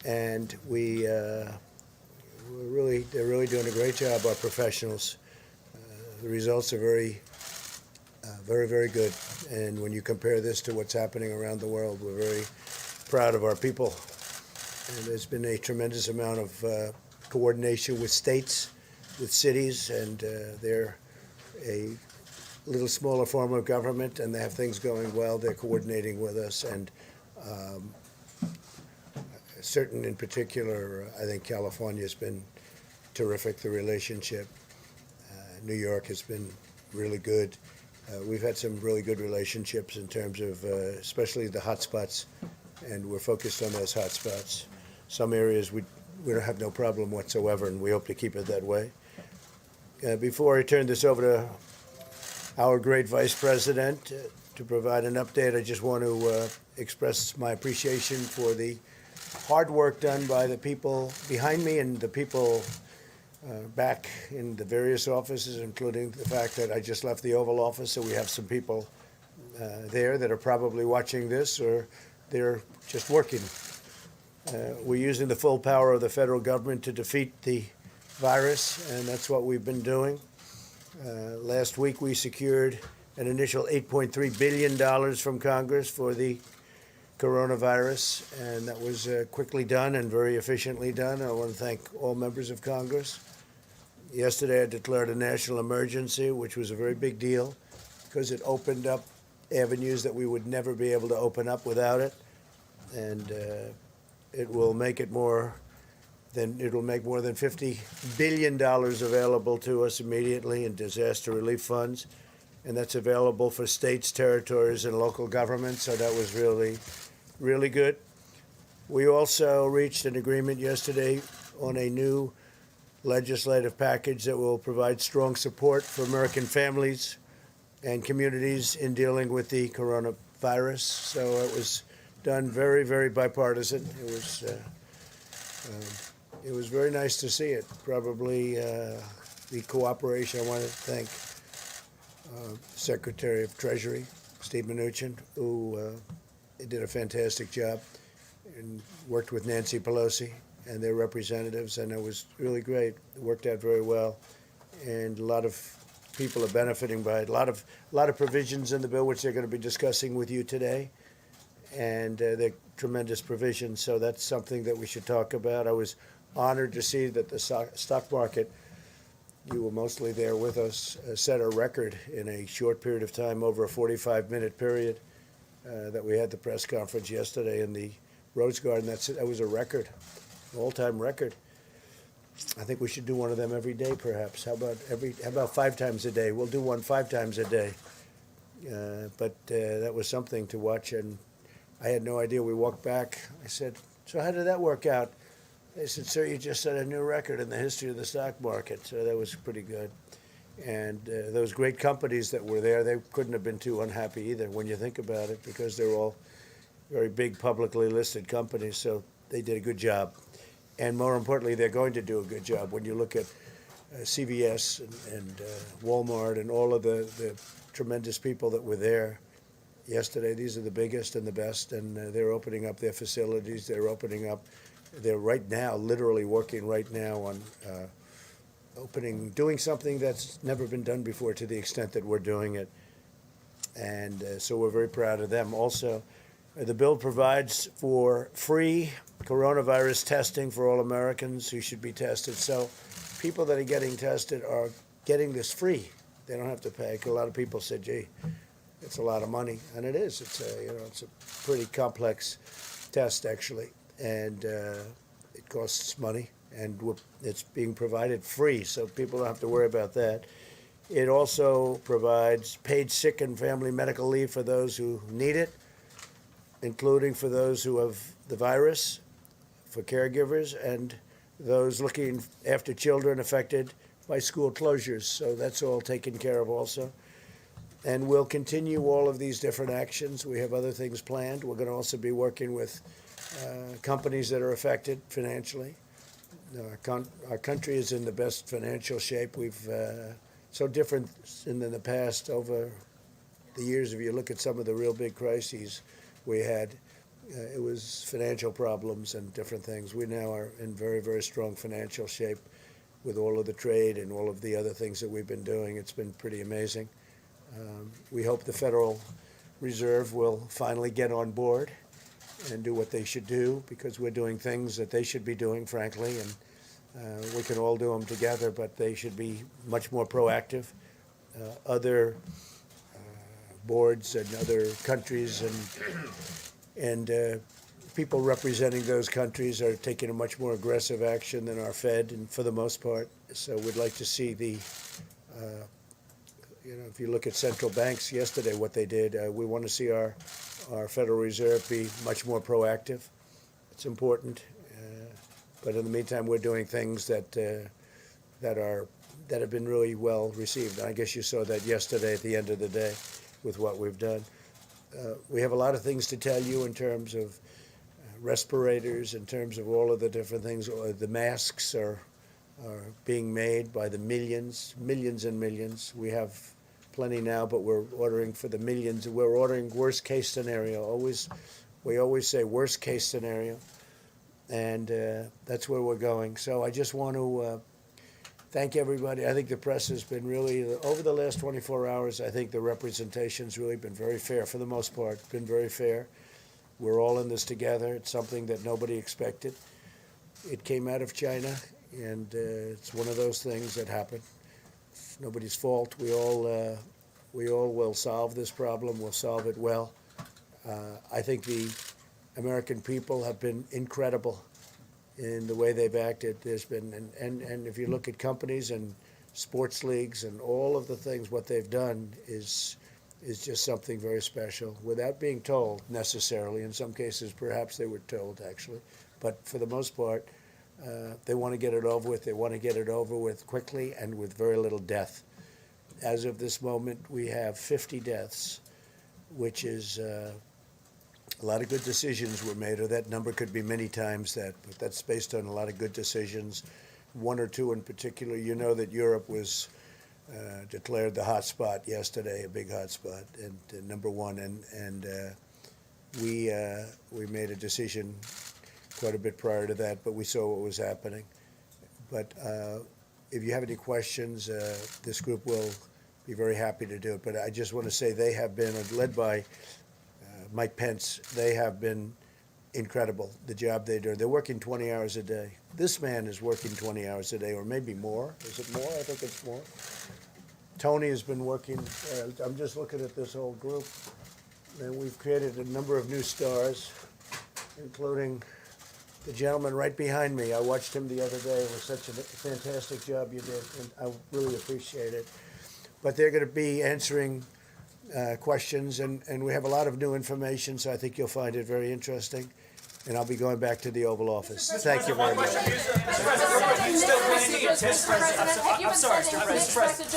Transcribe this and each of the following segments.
and they're really doing a great job, our professionals. The results are very good. And when you compare this to what's happening around the world, we're very proud of our people. And there's been a tremendous amount of coordination with states, with cities, and they're a little smaller form of government, and they have things going well. They're coordinating with us, and certain in particular, I think California has been terrific, the relationship. New York has been really good. We've had some really good relationships in terms of especially the hotspots, and we're focused on those hotspots. Some areas we don't have no problem whatsoever, and we hope to keep it that way. Before I turn this over to our great Vice President to provide an update, I just want to express my appreciation for the hard work done by the people behind me and the people back in the various offices, including the fact that I just left the Oval Office, so we have some people there that are probably watching this, or they're just working. We're using the full power of the federal government to defeat the virus, and that's what we've been doing. Last week we secured an initial $8.3 billion from Congress for the coronavirus, and that was quickly done and very efficiently done. I want to thank all members of Congress. Yesterday I declared a national emergency, which was a very big deal because it opened up avenues that we would never be able to open up without it, and it will make more than $50 billion available to us immediately in disaster relief funds, and that's available for states, territories, and local governments. So that was really good. We also reached an agreement yesterday on a new legislative package that will provide strong support for American families and communities in dealing with the coronavirus. So it was done very bipartisan. It was very nice to see it. Probably the cooperation. I want to thank Secretary of Treasury, Steve Mnuchin, who did a fantastic job and worked with Nancy Pelosi and their representatives, and it was really great. It worked out very well, and a lot of people are benefiting by it. A lot of provisions in the bill, which they're going to be discussing with you today, and they're tremendous provisions. So that's something that we should talk about. I was honored to see that the stock market, you were mostly there with us, set a record in a short period of time, over a 45-minute period, that we had the press conference yesterday in the Rose Garden. That was a record, an all-time record. I think we should do one of them every day, perhaps. How about 5 times a day? We'll do one 5 times a day. But that was something to watch, and I had no idea. We walked back. I said, "So how did that work out?" They said, "Sir, you just set a new record in the history of the stock market." So that was pretty good. And those great companies that were there, they couldn't have been too unhappy either when you think about it, because they're all very big publicly listed companies. So they did a good job. And more importantly, they're going to do a good job. When you look at CVS and Walmart and all of the tremendous people that were there yesterday, these are the biggest and the best, and they're opening up their facilities. They're right now, literally working right now on doing something that's never been done before to the extent that we're doing it. And so we're very proud of them. Also, the bill provides for free coronavirus testing for all Americans who should be tested. So people that are getting tested are getting this free. They don't have to pay. A lot of people said, "Gee, it's a lot of money," and it is. It's a pretty complex test, actually, and it costs money, and it's being provided free, so people don't have to worry about that. It also provides paid sick and family medical leave for those who need it, including for those who have the virus, for caregivers, and those looking after children affected by school closures. So that's all taken care of also. And we'll continue all of these different actions. We have other things planned. We're going to also be working with companies that are affected financially. Our country is in the best financial shape. We've so different than in the past over the years. If you look at some of the real big crises we had, it was financial problems and different things. We now are in very, very strong financial shape with all of the trade and all of the other things that we've been doing. It's been pretty amazing. We hope the Federal Reserve will finally get on board and do what they should do, because we're doing things that they should be doing, frankly, and we can all do them together, but they should be much more proactive. Other boards and other countries and people representing those countries are taking a much more aggressive action than our Fed, and for the most part. So we'd like to see the, if you look at central banks yesterday, what they did, we want to see our Federal Reserve be much more proactive. It's important. But in the meantime, we're doing things that have been really well received. And I guess you saw that yesterday at the end of the day with what we've done. We have a lot of things to tell you in terms of respirators, in terms of all of the different things. The masks are being made by the millions and millions. We have plenty now, but we're ordering for the millions. We're ordering worst case scenario. We always say worst case scenario, and that's where we're going. So I just want to thank everybody. I think the press has been really, over the last 24 hours, I think the representation's really been very fair for the most part, been very fair. We're all in this together. It's something that nobody expected. It came out of China, and it's one of those things that happen. It's nobody's fault. We all will solve this problem. We'll solve it well. I think the American people have been incredible in the way they've acted. There's been, and if you look at companies and sports leagues and all of the things, what they've done is just something very special without being told necessarily. In some cases, perhaps they were told, actually. But for the most part, they want to get it over with. They want to get it over with quickly and with very little death. As of this moment, we have 50 deaths, which is a lot of good decisions were made, or that number could be many times that, but that's based on a lot of good decisions. One or two in particular. You know that Europe was declared the hot spot yesterday, a big hot spot, and number one, and we made a decision quite a bit prior to that, but we saw what was happening. But if you have any questions, this group will be very happy to do it. But I just want to say they have been, led by Mike Pence, they have been incredible, the job they do. They're working 20 hours a day. This man is working 20 hours a day, or maybe more. Is it more? I think it's more. Tony has been working, I'm just looking at this whole group, and we've created a number of new stars, including the gentleman right behind me. I watched him the other day. It was such a fantastic job you did, and I really appreciate it. But they're going to be answering questions, and we have a lot of new information, so I think you'll find it very interesting. And I'll be going back to the Oval Office. Thank you very much.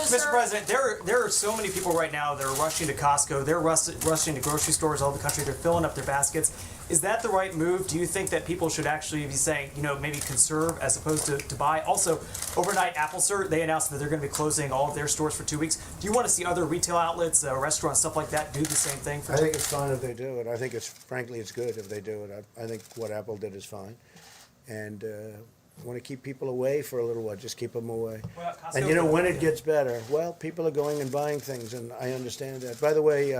Mr. President, there are so many people right now that are rushing to Costco. They're rushing to grocery stores all over the country. They're filling up their baskets. Is that the right move? Do you think that people should actually be saying, maybe conserve as opposed to buy? Also, overnight, Apple, sir, they announced that they're going to be closing all of their stores for 2 weeks. Do you want to see other retail outlets, restaurants, stuff like that do the same thing? I think it's fine if they do it. I think frankly, it's good if they do it. I think what Apple did is fine. And I want to keep people away for a little while. Just keep them away. And when it gets better, well, people are going and buying things, and I understand that. By the way,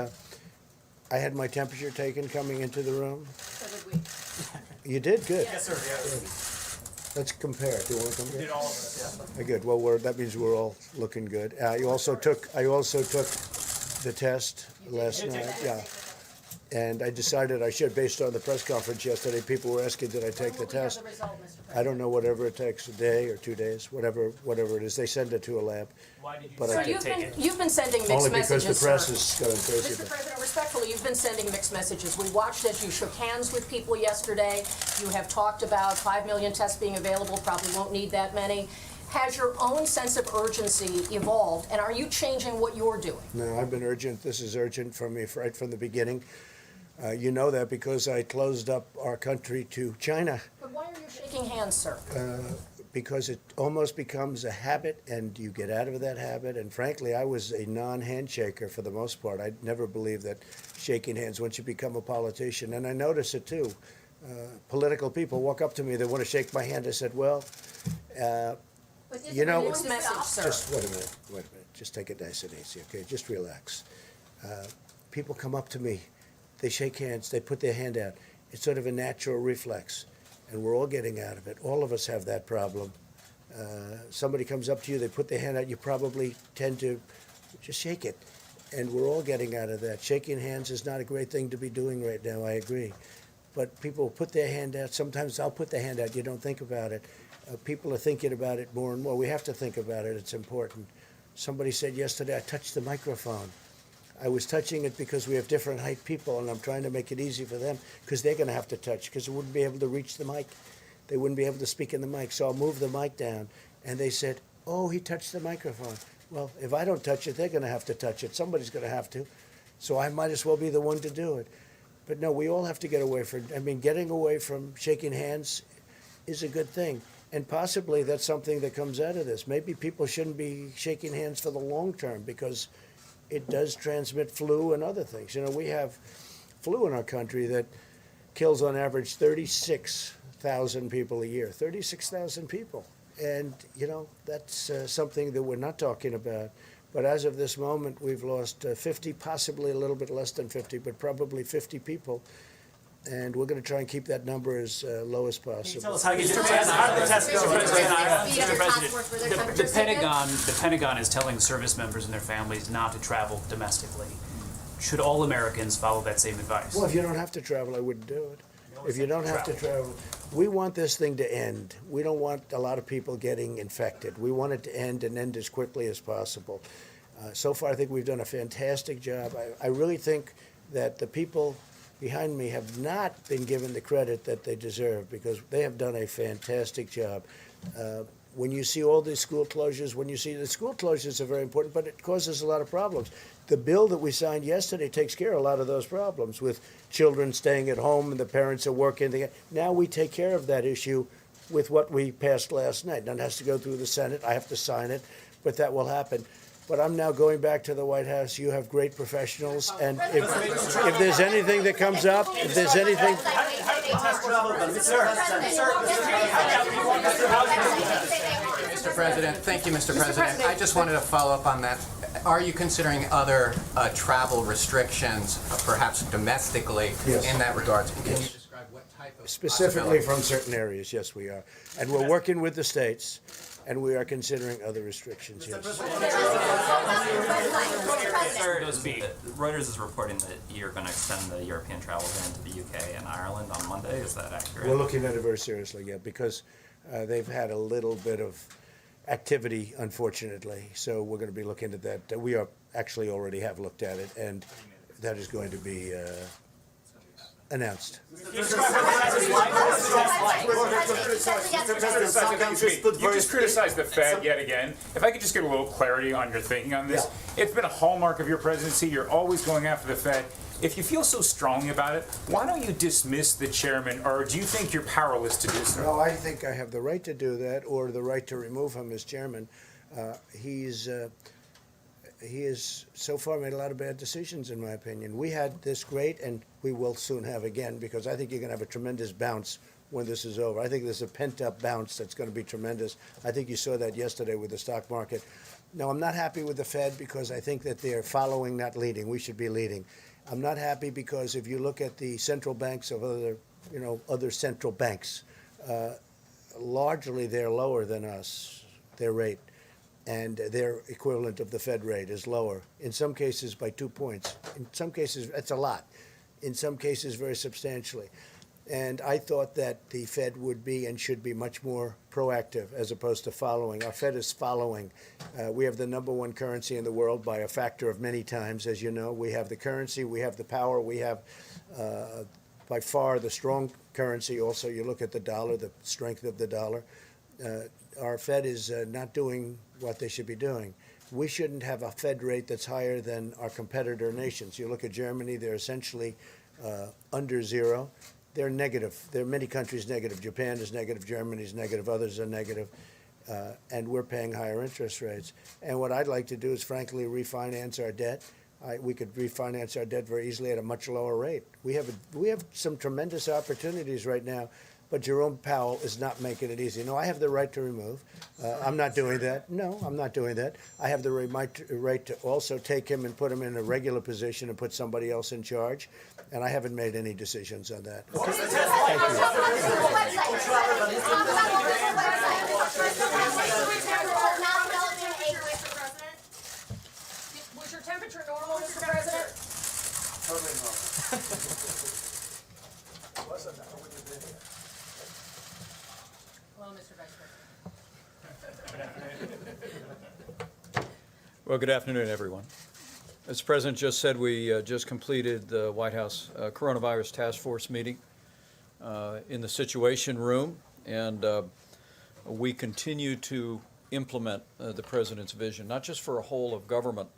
I had my temperature taken coming into the room. So did we. You did? Good. Yes, sir. Yes. Let's compare. Do you want to compare? We did all of it. Yeah. Good. Well, that means we're all looking good. I also took the test last night. Yeah. And I decided I should, based on the press conference yesterday. People were asking, did I take the test? The result, Mr. President? I don't know, whatever it takes, a day or 2 days, whatever it is. They send it to a lab. Why did you But So I you've been sending mixed only messages, because the press sir. is going crazy. Mr. President, respectfully, you've been sending mixed messages. We watched as you shook hands with people yesterday. You have talked about 5 million tests being available, probably won't need that many. Has your own sense of urgency evolved, and are you changing what you're doing? No, I've been urgent. This is urgent for me right from the beginning. You know that because I closed up our country to China. But why are you shaking hands, sir? because it almost becomes a habit, and you get out of that habit. And frankly, I was a non-handshaker for the most part. I never believed that shaking hands once you become a politician. And I notice it too. Political people walk up to me, they want to shake my hand. I said, well, you know, Mixed message, sir. just wait a minute. Just take it nice and easy, okay? Just relax. People come up to me, they shake hands, they put their hand out. It's sort of a natural reflex, and we're all getting out of it. All of us have that problem. Somebody comes up to you, they put their hand out, you probably tend to just shake it. And we're all getting out of that. Shaking hands is not a great thing to be doing right now, I agree. But people put their hand out. Sometimes I'll put the hand out, you don't think about it. People are thinking about it more and more. We have to think about it, it's important. Somebody said yesterday, I touched the microphone. I was touching it because we have different height people, and I'm trying to make it easy for them because they're going to have to touch because they wouldn't be able to reach the mic. They wouldn't be able to speak in the mic. So I'll move the mic down. And they said, oh, he touched the microphone. Well, if I don't touch it, they're going to have to touch it. Somebody's going to have to. So I might as well be the one to do it. But no, we all have to get away from, getting away from shaking hands is a good thing. And possibly that's something that comes out of this. Maybe people shouldn't be shaking hands for the long term because it does transmit flu and other things. You know, we have flu in our country that kills on average 36,000 people a year. 36,000 people. And, you know, that's something that we're not talking about. But as of this moment, we've lost 50, possibly a little bit less than 50, but probably 50 people. And we're going to try and keep that number as low as possible. Tell us how you did the test go. The Pentagon is telling service members and their families not to travel domestically. Should all Americans follow that same advice? Well, if you don't have to travel, I wouldn't do it. If you don't have to travel, we want this thing to end. We don't want a lot of people getting infected. We want it to end and end as quickly as possible. So far, I think we've done a fantastic job. I really think that the people behind me have not been given the credit that they deserve because they have done a fantastic job. When you see all these school closures, the school closures are very important, but it causes a lot of problems. The bill that we signed yesterday takes care of a lot of those problems with children staying at home and the parents are working. Now we take care of that issue with what we passed last night. Now it has to go through the Senate. I have to sign it, but that will happen. But I'm now going back to the White House. You have great professionals, and if there's anything that comes up, if there's anything... Mr. President, thank you, Mr. President. I just wanted to follow up on that. Are you considering other travel restrictions, perhaps domestically, Yes. in that regard? Can you describe what type of Specifically possibilities? from certain areas, yes, we are. And we're working with the states, and we are considering other restrictions, yes. Reuters is reporting that you're going to extend the European travel ban to the UK and Ireland on Monday. Is that accurate? We're looking at it very seriously, yeah, because they've had a little bit of activity, unfortunately. So we're going to be looking at that. We are actually already have looked at it, and that is going to be announced. You just criticized the Fed yet again. If I could just get a little clarity on your thinking on this. Yeah. It's been a hallmark of your presidency. You're always going after the Fed. If you feel so strongly about it, why don't you dismiss the chairman, or do you think you're powerless to do so? No, I think I have the right to do that, or the right to remove him as chairman. He has so far made a lot of bad decisions, in my opinion. We had this great, and we will soon have again, because I think you're going to have a tremendous bounce when this is over. I think there's a pent-up bounce that's going to be tremendous. I think you saw that yesterday with the stock market. Now, I'm not happy with the Fed because I think that they're following, not leading. We should be leading. I'm not happy because if you look at the central banks of other central banks, largely they're lower than us, their rate. And their equivalent of the Fed rate is lower, in some cases by 2 points. In some cases, that's a lot. In some cases, very substantially. And I thought that the Fed would be and should be much more proactive as opposed to following. Our Fed is following. We have the #1 currency in the world by a factor of many times, as you know. We have the currency, we have the power, we have by far the strong currency. Also, you look at the dollar, the strength of the dollar. Our Fed is not doing what they should be doing. We shouldn't have a Fed rate that's higher than our competitor nations. You look at Germany, they're essentially under zero. they're negative. There are many countries negative. Japan is negative, Germany is negative, others are negative, and we're paying higher interest rates. And what I'd like to do is, frankly, refinance our debt. We could refinance our debt very easily at a much lower rate. We have some tremendous opportunities right now, but Jerome Powell is not making it easy. No, I have the right to remove. I'm not doing that. No, I'm not doing that. I have the right to also take him and put him in a regular position and put somebody else in charge. And I haven't made any decisions on that. Was your temperature normal, Mr. President? Totally normal. Wasn't that when you've been here? Hello, Mr. Vice President. Well, good afternoon, everyone. As the President just said, we just completed the White House Coronavirus Task Force meeting in the Situation Room, and we continue to implement the President's vision, not just for a whole of government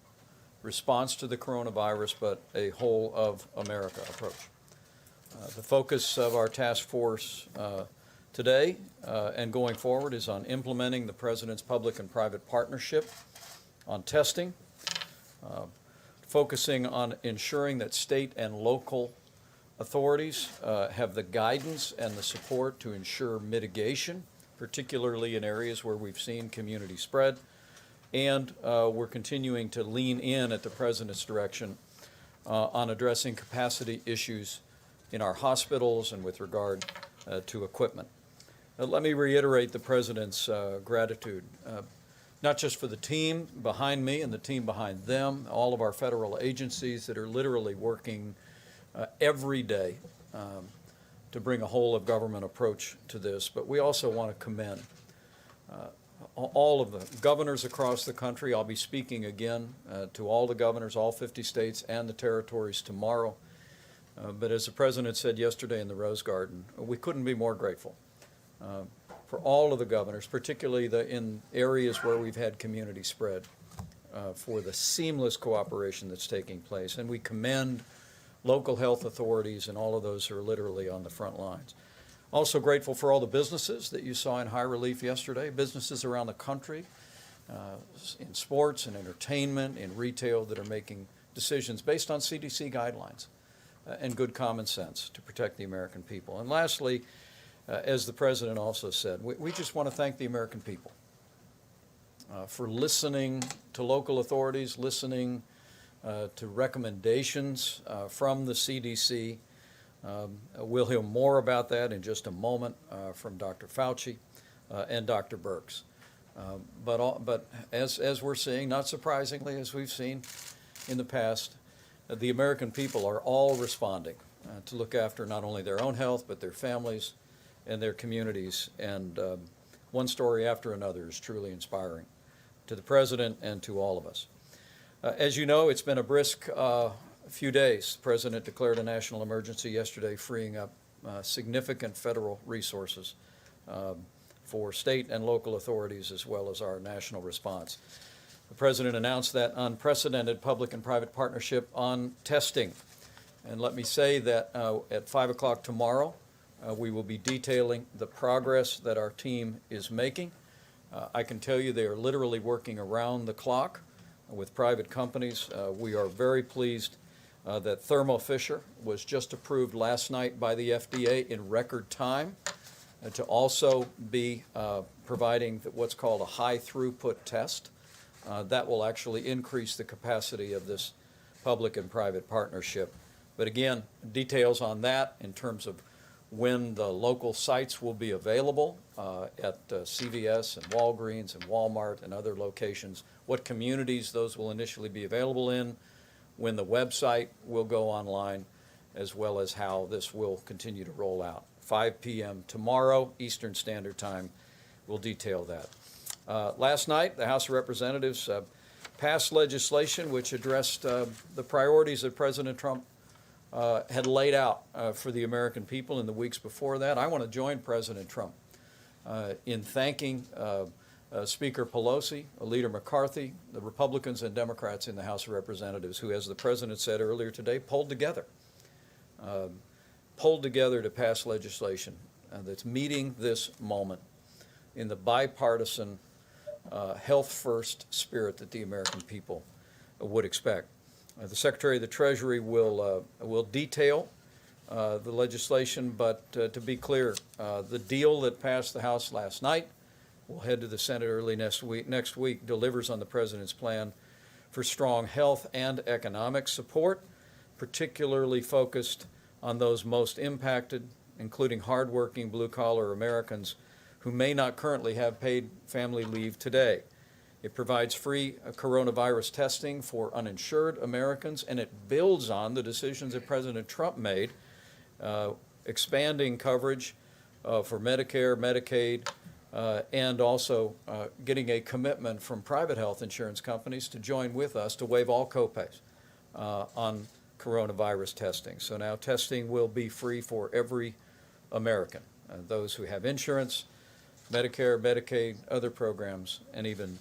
response to the coronavirus, but a whole of America approach. The focus of our task force today and going forward is on implementing the President's public and private partnership on testing, focusing on ensuring that state and local authorities have the guidance and the support to ensure mitigation, particularly in areas where we've seen community spread. And we're continuing to lean in at the President's direction on addressing capacity issues in our hospitals and with regard to equipment. Let me reiterate the President's gratitude, not just for the team behind me and the team behind them, all of our federal agencies that are literally working every day to bring a whole of government approach to this, but we also want to commend all of the governors across the country. I'll be speaking again to all the governors, all 50 states and the territories tomorrow. But as the President said yesterday in the Rose Garden, we couldn't be more grateful for all of the governors, particularly in areas where we've had community spread, for the seamless cooperation that's taking place. And we commend local health authorities and all of those who are literally on the front lines. Also grateful for all the businesses that you saw in high relief yesterday, businesses around the country, in sports and entertainment, in retail, that are making decisions based on CDC guidelines and good common sense to protect the American people. And lastly, as the President also said, we just want to thank the American people for listening to local authorities, listening to recommendations from the CDC. We'll hear more about that in just a moment from Dr. Fauci and Dr. Birx. But as we're seeing, not surprisingly, as we've seen in the past, the American people are all responding to look after not only their own health, but their families and their communities. And one story after another is truly inspiring to the President and to all of us. As you know, it's been a brisk few days. The President declared a national emergency yesterday, freeing up significant federal resources for state and local authorities, as well as our national response. The President announced that unprecedented public and private partnership on testing. And let me say that at 5 o'clock tomorrow, we will be detailing the progress that our team is making. I can tell you they are literally working around the clock with private companies. We are very pleased that Thermo Fisher was just approved last night by the FDA in record time to also be providing what's called a high throughput test. That will actually increase the capacity of this public and private partnership. But again, details on that in terms of when the local sites will be available at CVS and Walgreens and Walmart and other locations, what communities those will initially be available in, when the website will go online, as well as how this will continue to roll out. 5 p.m. tomorrow, Eastern Standard Time, will detail that. Last night, the House of Representatives passed legislation which addressed the priorities that President Trump had laid out for the American people in the weeks before that. I want to join President Trump in thanking Speaker Pelosi, Leader McCarthy, the Republicans and Democrats in the House of Representatives who, as the President said earlier today, pulled together pulled together to pass legislation that's meeting this moment in the bipartisan, health-first spirit that the American people would expect. The Secretary of the Treasury will detail the legislation, but to be clear, the deal that passed the House last night will head to the Senate early next week, delivers on the President's plan for strong health and economic support, particularly focused on those most impacted, including hardworking blue-collar Americans who may not currently have paid family leave today. It provides free coronavirus testing for uninsured Americans, and it builds on the decisions that President Trump made, expanding coverage for Medicare, Medicaid, and also getting a commitment from private health insurance companies to join with us to waive all copays on coronavirus testing. So now testing will be free for every American, those who have insurance, Medicare, Medicaid, other programs, and even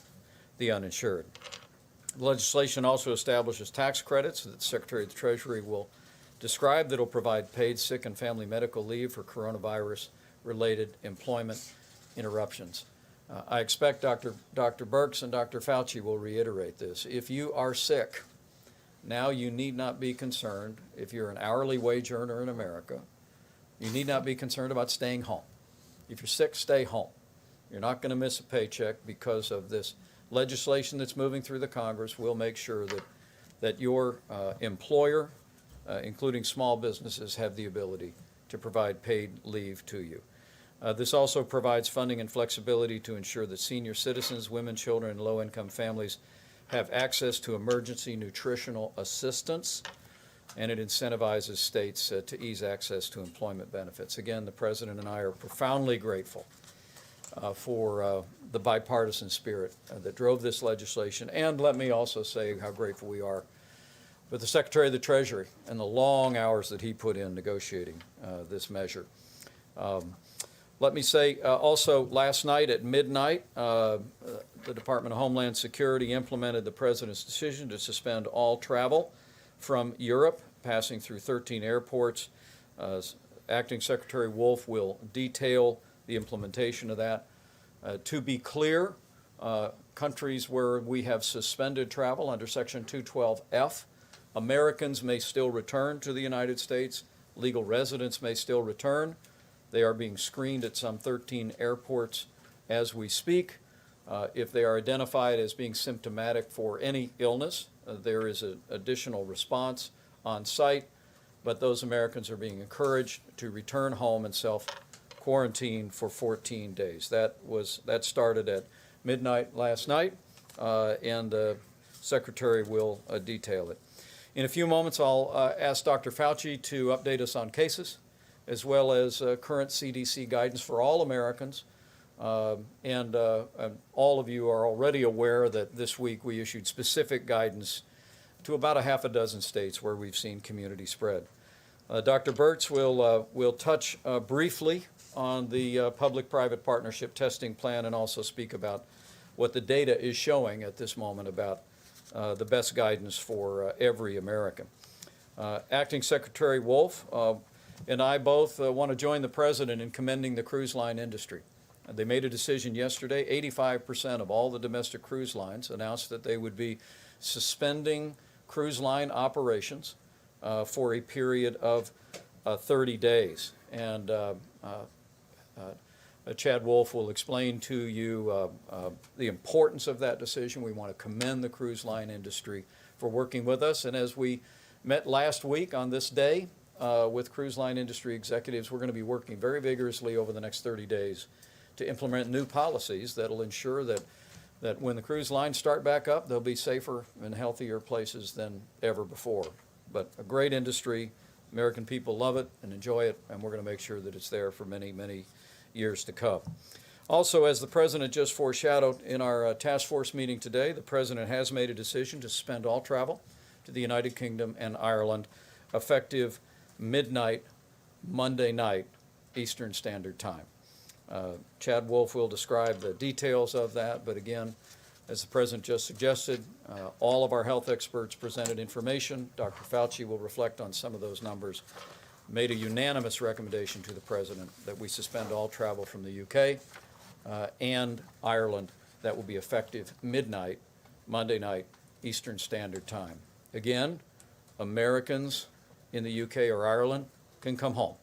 the uninsured. The legislation also establishes tax credits that the Secretary of the Treasury will describe that will provide paid sick and family medical leave for coronavirus-related employment interruptions. I expect Dr. Birx and Dr. Fauci will reiterate this. If you are sick, now you need not be concerned. If you're an hourly wage earner in America, you need not be concerned about staying home. If you're sick, stay home. You're not going to miss a paycheck because of this legislation that's moving through the Congress. Will make sure that your employer, including small businesses, have the ability to provide paid leave to you. This also provides funding and flexibility to ensure that senior citizens, women, children, and low-income families have access to emergency nutritional assistance, and it incentivizes states to ease access to employment benefits. Again, the President and I are profoundly grateful for the bipartisan spirit that drove this legislation, and let me also say how grateful we are with the Secretary of the Treasury and the long hours that he put in negotiating this measure. Let me say also, last night at midnight, the Department of Homeland Security implemented the President's decision to suspend all travel from Europe, passing through 13 airports. Acting Secretary Wolf will detail the implementation of that. To be clear, countries where we have suspended travel under Section 212F, Americans may still return to the United States. Legal residents may still return. They are being screened at some 13 airports as we speak. If they are identified as being symptomatic for any illness, there is an additional response on site, but those Americans are being encouraged to return home and self-quarantine for 14 days. That started at midnight last night, and the Secretary will detail it. In a few moments, I'll ask Dr. Fauci to update us on cases, as well as current CDC guidance for all Americans. And all of you are already aware that this week we issued specific guidance to about a half a dozen states where we've seen community spread. Dr. Birx will touch briefly on the public-private partnership testing plan and also speak about what the data is showing at this moment about the best guidance for every American. Acting Secretary Wolf and I both want to join the President in commending the cruise line industry. They made a decision yesterday. 85% of all the domestic cruise lines announced that they would be suspending cruise line operations for a period of 30 days. And Chad Wolf will explain to you the importance of that decision. We want to commend the cruise line industry for working with us. And as we met last week on this day with cruise line industry executives, we're going to be working very vigorously over the next 30 days to implement new policies that will ensure that when the cruise lines start back up, they'll be safer and healthier places than ever before. But a great industry, American people love it and enjoy it, and we're going to make sure that it's there for many, many years to come. Also, as the President just foreshadowed in our task force meeting today, the President has made a decision to suspend all travel to the United Kingdom and Ireland effective midnight, Monday night, Eastern Standard Time. Chad Wolf will describe the details of that, but again, as the President just suggested, all of our health experts presented information. Dr. Fauci will reflect on some of those numbers made a unanimous recommendation to the President that we suspend all travel from the UK and Ireland. That will be effective midnight, Monday night, Eastern Standard Time. Again, Americans in the UK or Ireland can come home.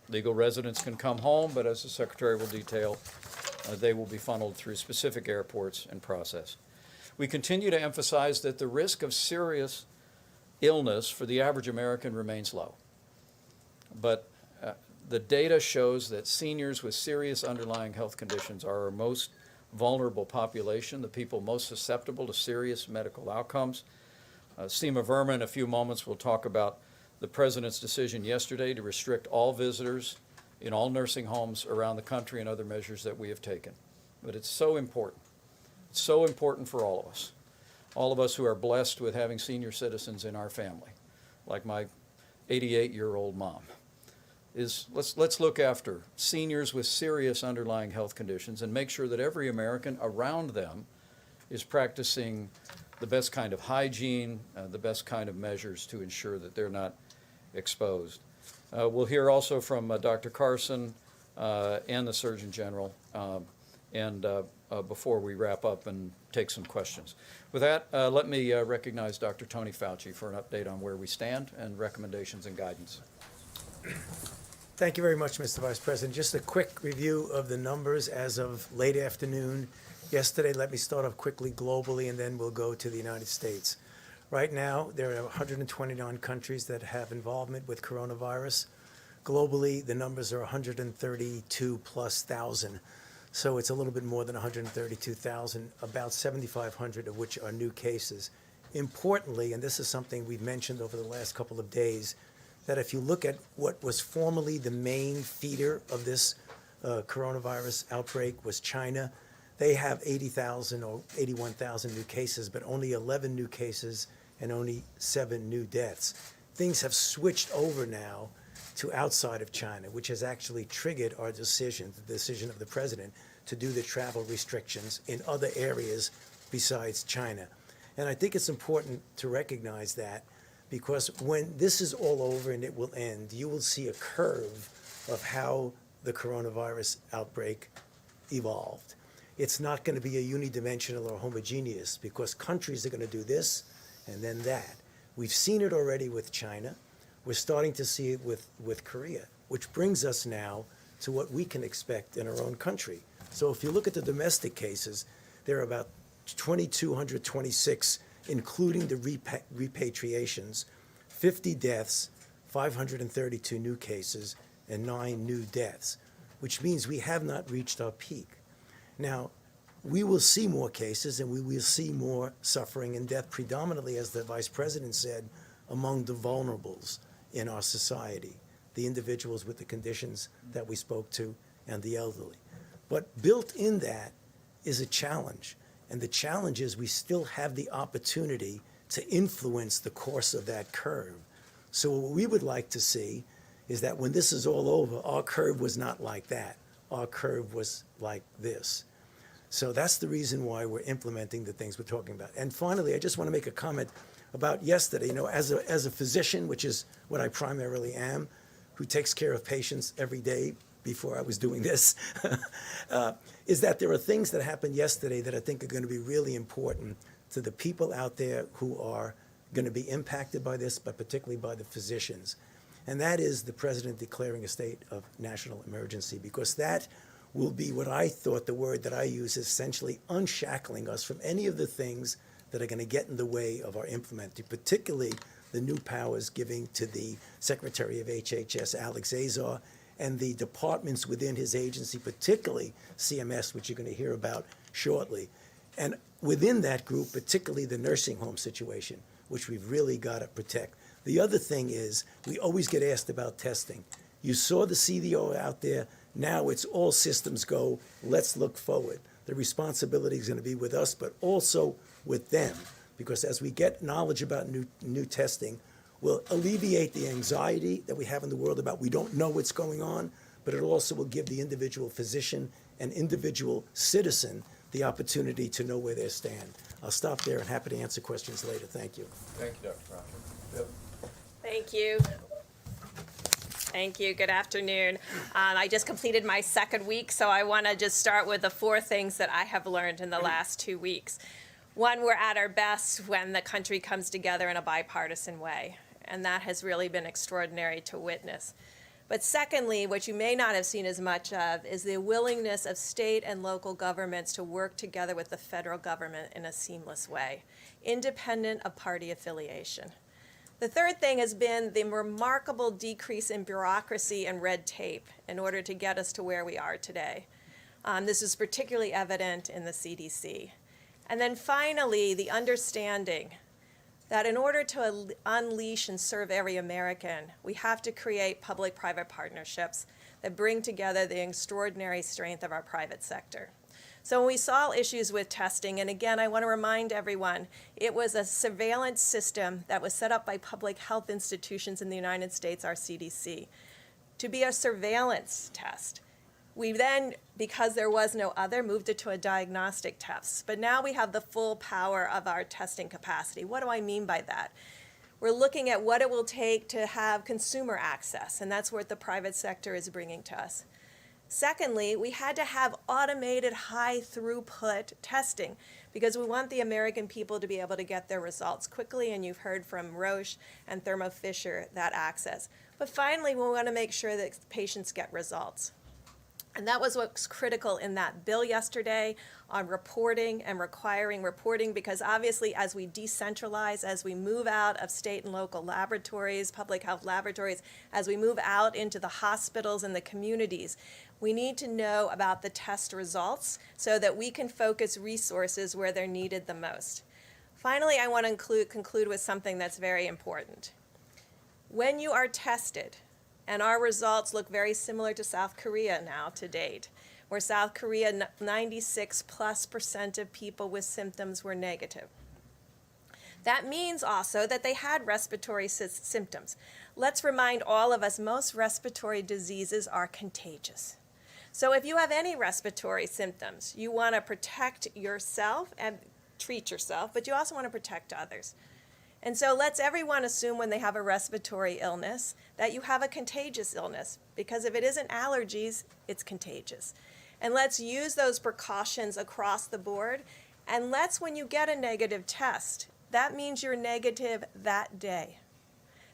Legal residents can come home, but as the Secretary will detail, they will be funneled through specific airports and processed. We continue to emphasize that the risk of serious illness for the average American remains low. But the data shows that seniors with serious underlying health conditions are our most vulnerable population, the people most susceptible to serious medical outcomes. Seema Verma in a few moments will talk about the President's decision yesterday to restrict all visitors in all nursing homes around the country and other measures that we have taken. But it's so important. It's so important for all of us who are blessed with having senior citizens in our family, like my 88-year-old mom. Let's look after seniors with serious underlying health conditions and make sure that every American around them is practicing the best kind of hygiene, the best kind of measures to ensure that they're not exposed. We'll hear also from Dr. Carson and the Surgeon General before we wrap up and take some questions. With that, let me recognize Dr. Tony Fauci for an update on where we stand and recommendations and guidance. Thank you very much, Mr. Vice President. Just a quick review of the numbers as of late afternoon yesterday. Let me start off quickly globally, and then we'll go to the United States. Right now, there are 129 countries that have involvement with coronavirus. Globally, the numbers are 132 plus thousand. So it's a little bit more than 132,000, about 7,500 of which are new cases. Importantly, and this is something we've mentioned over the last couple of days, that if you look at what was formerly the main feeder of this coronavirus outbreak was China, they have 80,000 or 81,000 new cases, but only 11 new cases and only 7 new deaths. Things have switched over now to outside of China, which has actually triggered our decision, the decision of the President, to do the travel restrictions in other areas besides China. And I think it's important to recognize that, because when this is all over and it will end, you will see a curve of how the coronavirus outbreak evolved. It's not going to be a unidimensional or homogeneous, because countries are going to do this and then that. We've seen it already with China. We're starting to see it with Korea, which brings us now to what we can expect in our own country. So if you look at the domestic cases, there are about 2,226, including the repatriations, 50 deaths, 532 new cases, and 9 new deaths, which means we have not reached our peak. Now, we will see more cases and we will see more suffering and death, predominantly, as the Vice President said, among the vulnerables in our society, the individuals with the conditions that we spoke to and the elderly. But built in that is a challenge. And the challenge is we still have the opportunity to influence the course of that curve. So what we would like to see is that when this is all over, our curve was not like that. Our curve was like this. So that's the reason why we're implementing the things we're talking about. And finally, I just want to make a comment about yesterday. You know, as a physician, which is what I primarily am, who takes care of patients every day before I was doing this, is that there are things that happened yesterday that I think are going to be really important to the people out there who are going to be impacted by this, but particularly by the physicians. And that is the President declaring a state of national emergency, because that will be what I thought the word that I use is essentially unshackling us from any of the things that are going to get in the way of our implementing, particularly the new powers giving to the Secretary of HHS, Alex Azar, and the departments within his agency, particularly CMS, which you're going to hear about shortly. And within that group, particularly the nursing home situation, which we've really got to protect. The other thing is, we always get asked about testing. You saw the CDO out there. Now it's all systems go. Let's look forward. The responsibility is going to be with us, but also with them, because as we get knowledge about new testing, we'll alleviate the anxiety that we have in the world about we don't know what's going on, but it also will give the individual physician and individual citizen the opportunity to know where they stand. I'll stop there and happy to answer questions later. Thank you. Thank you, Dr. Fauci. Yep. Thank you. Thank you. Good afternoon. I just completed my second week, so I want to just start with the 4 things that I have learned in the last 2 weeks. One, we're at our best when the country comes together in a bipartisan way, and that has really been extraordinary to witness. But secondly, what you may not have seen as much of is the willingness of state and local governments to work together with the federal government in a seamless way, independent of party affiliation. The third thing has been the remarkable decrease in bureaucracy and red tape in order to get us to where we are today. This is particularly evident in the CDC. And then finally, the understanding that in order to unleash and serve every American, we have to create public-private partnerships that bring together the extraordinary strength of our private sector. So when we saw issues with testing, and again, I want to remind everyone, it was a surveillance system that was set up by public health institutions in the United States, our CDC, to be a surveillance test. We then, because there was no other, moved it to a diagnostic test. But now we have the full power of our testing capacity. What do I mean by that? We're looking at what it will take to have consumer access, and that's what the private sector is bringing to us. Secondly, we had to have automated high throughput testing because we want the American people to be able to get their results quickly, and you've heard from Roche and Thermo Fisher that access. But finally, we want to make sure that patients get results. And that was what's critical in that bill yesterday on reporting and requiring reporting, because obviously as we decentralize, as we move out of state and local laboratories, public health laboratories, as we move out into the hospitals and the communities, we need to know about the test results so that we can focus resources where they're needed the most. Finally, I want to conclude with something that's very important. When you are tested, and our results look very similar to South Korea now to date, where South Korea, 96+% of people with symptoms were negative. That means also that they had respiratory symptoms. Let's remind all of us, most respiratory diseases are contagious. So if you have any respiratory symptoms, you want to protect yourself and treat yourself, but you also want to protect others. And so let's everyone assume when they have a respiratory illness that you have a contagious illness, because if it isn't allergies, it's contagious. And let's use those precautions across the board. And when you get a negative test, that means you're negative that day.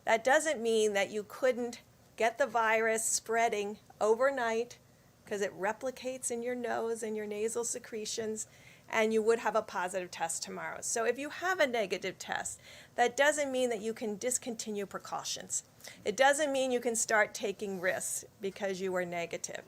That doesn't mean that you couldn't get the virus spreading overnight, because it replicates in your nose and your nasal secretions, and you would have a positive test tomorrow. So if you have a negative test, that doesn't mean that you can discontinue precautions. It doesn't mean you can start taking risks because you were negative.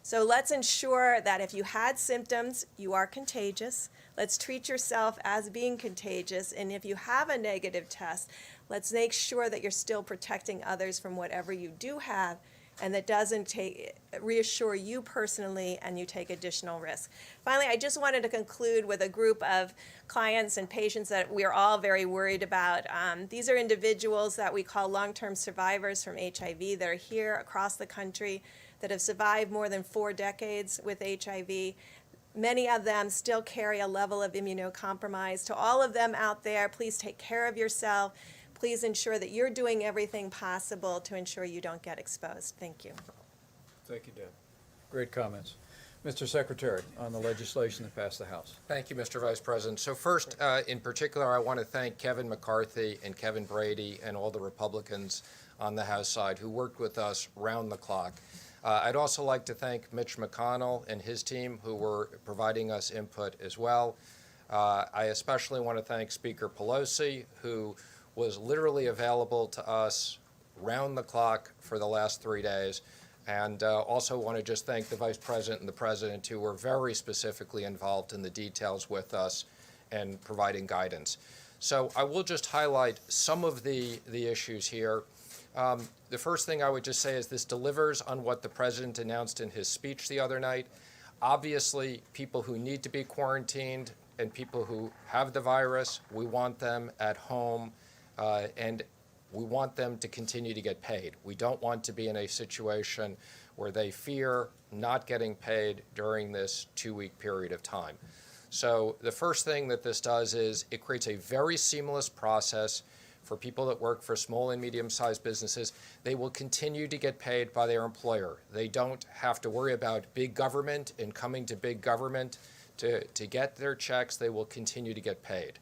So let's ensure that if you had symptoms, you are contagious. Let's treat yourself as being contagious. And if you have a negative test, let's make sure that you're still protecting others from whatever you do have, and that doesn't reassure you personally and you take additional risk. Finally, I just wanted to conclude with a group of clients and patients that we're all very worried about. These are individuals that we call long-term survivors from HIV that are here across the country that have survived more than 4 decades with HIV. Many of them still carry a level of immunocompromise. To all of them out there, please take care of yourself. Please ensure that you're doing everything possible to ensure you don't get exposed. Thank you. Thank you, Deb. Great comments. Mr. Secretary, on the legislation that passed the House. Thank you, Mr. Vice President. So first, in particular, I want to thank Kevin McCarthy and Kevin Brady and all the Republicans on the House side who worked with us round the clock. I'd also like to thank Mitch McConnell and his team who were providing us input as well. I especially want to thank Speaker Pelosi, who was literally available to us round the clock for the last 3 days. And also want to just thank the Vice President and the President, who were very specifically involved in the details with us and providing guidance. So I will just highlight some of the issues here. The first thing I would just say is this delivers on what the President announced in his speech the other night. Obviously, people who need to be quarantined and people who have the virus, we want them at home. And we want them to continue to get paid. We don't want to be in a situation where they fear not getting paid during this 2-week period of time. So the first thing that this does is it creates a very seamless process for people that work for small and medium-sized businesses, they will continue to get paid by their employer. They don't have to worry about big government and coming to big government to get their checks. They will continue to get paid.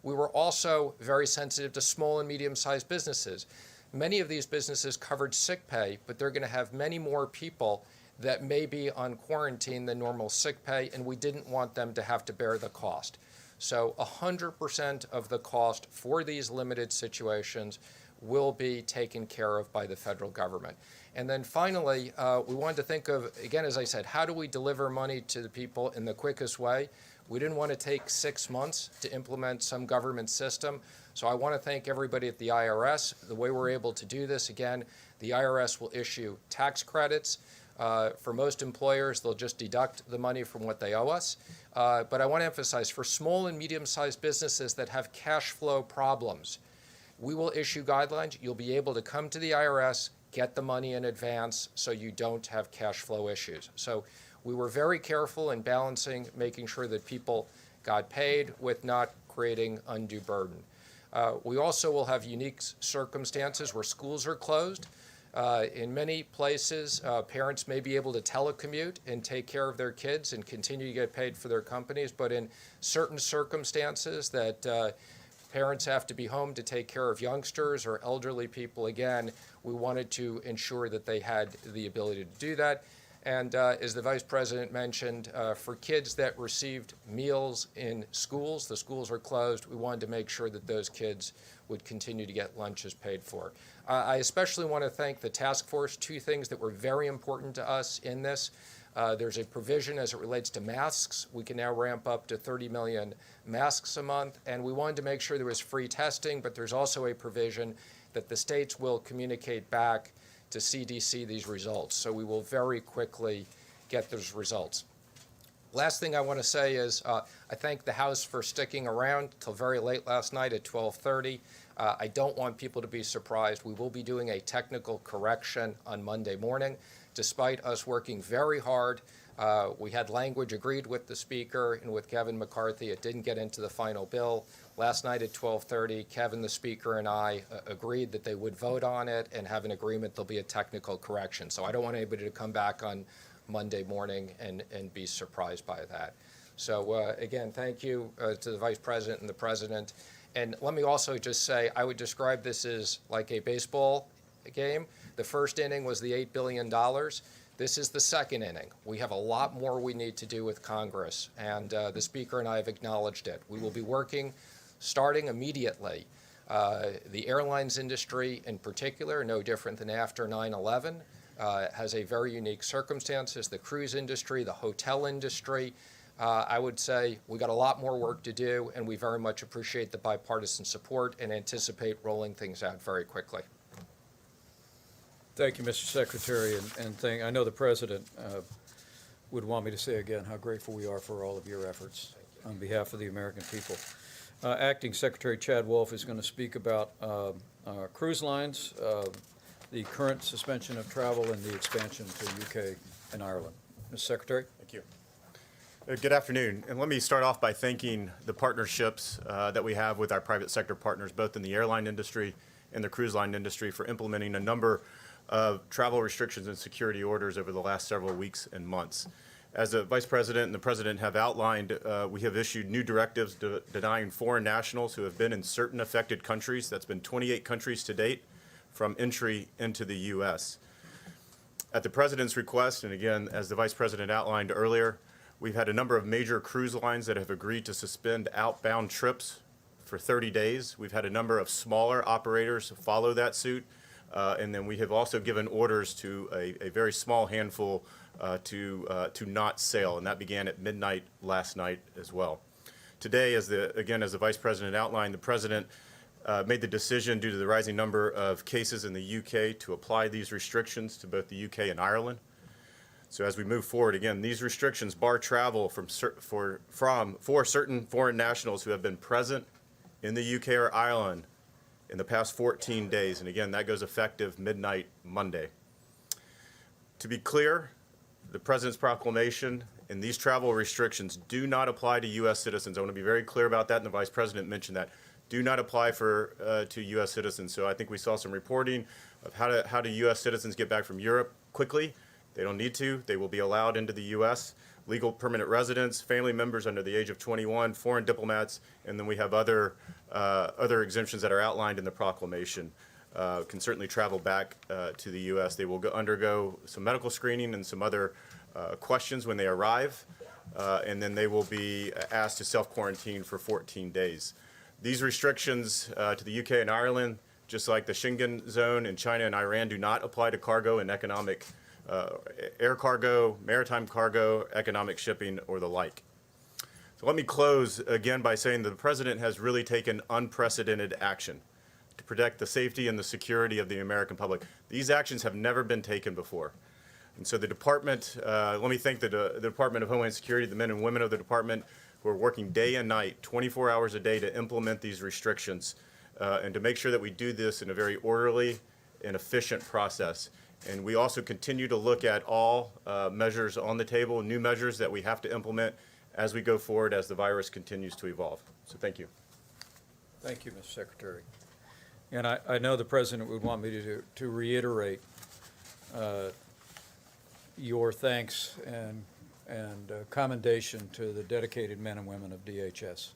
We were also very sensitive to small and medium-sized businesses. Many of these businesses covered sick pay, but they're going to have many more people that may be on quarantine than normal sick pay, and we didn't want them to have to bear the cost. So 100% of the cost for these limited situations will be taken care of by the federal government. And then finally, we wanted to think of, again, as I said, how do we deliver money to the people in the quickest way? We didn't want to take 6 months to implement some government system. So I want to thank everybody at the IRS. The way we're able to do this, again, the IRS will issue tax credits. For most employers, they'll just deduct the money from what they owe us. But I want to emphasize, for small and medium-sized businesses that have cash flow problems, we will issue guidelines. You'll be able to come to the IRS, get the money in advance so you don't have cash flow issues. So we were very careful in balancing, making sure that people got paid with not creating undue burden. We also will have unique circumstances where schools are closed. In many places, parents may be able to telecommute and take care of their kids and continue to get paid for their companies, but in certain circumstances that parents have to be home to take care of youngsters or elderly people, again, we wanted to ensure that they had the ability to do that. And as the Vice President mentioned, for kids that received meals in schools, the schools are closed, we wanted to make sure that those kids would continue to get lunches paid for. I especially want to thank the task force. 2 things that were very important to us in this. There's a provision as it relates to masks. We can now ramp up to 30 million masks a month, and we wanted to make sure there was free testing, but there's also a provision that the states will communicate back to CDC these results. So we will very quickly get those results. Last thing I want to say is I thank the House for sticking around till very late last night at 12:30. I don't want people to be surprised. We will be doing a technical correction on Monday morning. Despite us working very hard, we had language agreed with the Speaker and with Kevin McCarthy. It didn't get into the final bill. Last night at 12:30, Kevin, the Speaker, and I agreed that they would vote on it and have an agreement there'll be a technical correction. So I don't want anybody to come back on Monday morning and be surprised by that. So again, thank you to the Vice President and the President. And let me also just say, I would describe this as like a baseball game. The first inning was the $8 billion. This is the second inning. We have a lot more we need to do with Congress, and the Speaker and I have acknowledged it. We will be working starting immediately. The airlines industry in particular, no different than after 9/11, has a very unique circumstances. The cruise industry, the hotel industry, I would say we got a lot more work to do, and we very much appreciate the bipartisan support and anticipate rolling things out very quickly. Thank you, Mr. Secretary, and I know the President would want me to say again how grateful we are for all of your efforts on behalf of the American people. Acting Secretary Chad Wolf is going to speak about cruise lines, the current suspension of travel, and the expansion to UK and Ireland. Mr. Secretary? Thank you. Good afternoon, and let me start off by thanking the partnerships that we have with our private sector partners, both in the airline industry and the cruise line industry, for implementing a number of travel restrictions and security orders over the last several weeks and months. As the Vice President and the President have outlined, we have issued new directives denying foreign nationals who have been in certain affected countries, that's been 28 countries to date, from entry into the U.S. At the President's request, and again, as the Vice President outlined earlier, we've had a number of major cruise lines that have agreed to suspend outbound trips for 30 days. We've had a number of smaller operators follow that suit. And then we have also given orders to a very small handful to not sail, and that began at midnight last night as well. Today, as the Vice President outlined, the President made the decision due to the rising number of cases in the UK to apply these restrictions to both the UK and Ireland. So as we move forward, again, these restrictions bar travel for certain foreign nationals who have been present in the UK or Ireland in the past 14 days, and again, that goes effective midnight Monday. To be clear, the President's proclamation and these travel restrictions do not apply to U.S. citizens. I want to be very clear about that, and the Vice President mentioned that. do not apply to U.S. citizens. So I think we saw some reporting of how do U.S. citizens get back from Europe quickly. They don't need to. They will be allowed into the U.S. Legal permanent residents, family members under the age of 21, foreign diplomats, and then we have other exemptions that are outlined in the proclamation. Can certainly travel back to the U.S. They will undergo some medical screening and some other questions when they arrive, and then they will be asked to self-quarantine for 14 days. These restrictions to the UK and Ireland, just like the Schengen zone in China and Iran, do not apply to cargo and economic air cargo, maritime cargo, economic shipping, or the like. So let me close again by saying that the President has really taken unprecedented action to protect the safety and the security of the American public. These actions have never been taken before. And so the department, let me thank the Department of Homeland Security, the men and women of the department who are working day and night, 24 hours a day to implement these restrictions and to make sure that we do this in a very orderly and efficient process. And we also continue to look at all measures on the table, new measures that we have to implement as we go forward as the virus continues to evolve. So thank you. Thank you, Mr. Secretary. And I know the President would want me to reiterate your thanks and commendation to the dedicated men and women of DHS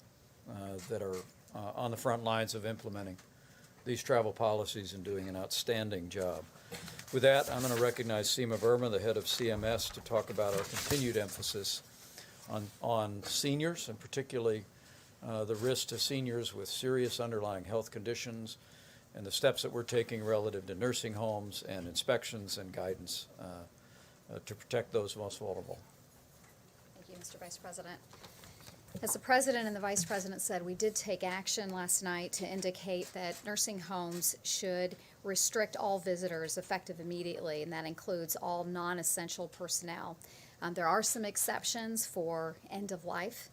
that are on the front lines of implementing these travel policies and doing an outstanding job. With that, I'm going to recognize Seema Verma, the head of CMS, to talk about our continued emphasis on seniors, and particularly the risk to seniors with serious underlying health conditions, and the steps that we're taking relative to nursing homes and inspections and guidance to protect those most vulnerable. Thank you, Mr. Vice President. As the President and the Vice President said, we did take action last night to indicate that nursing homes should restrict all visitors effective immediately, and that includes all non-essential personnel. There are some exceptions for end of life.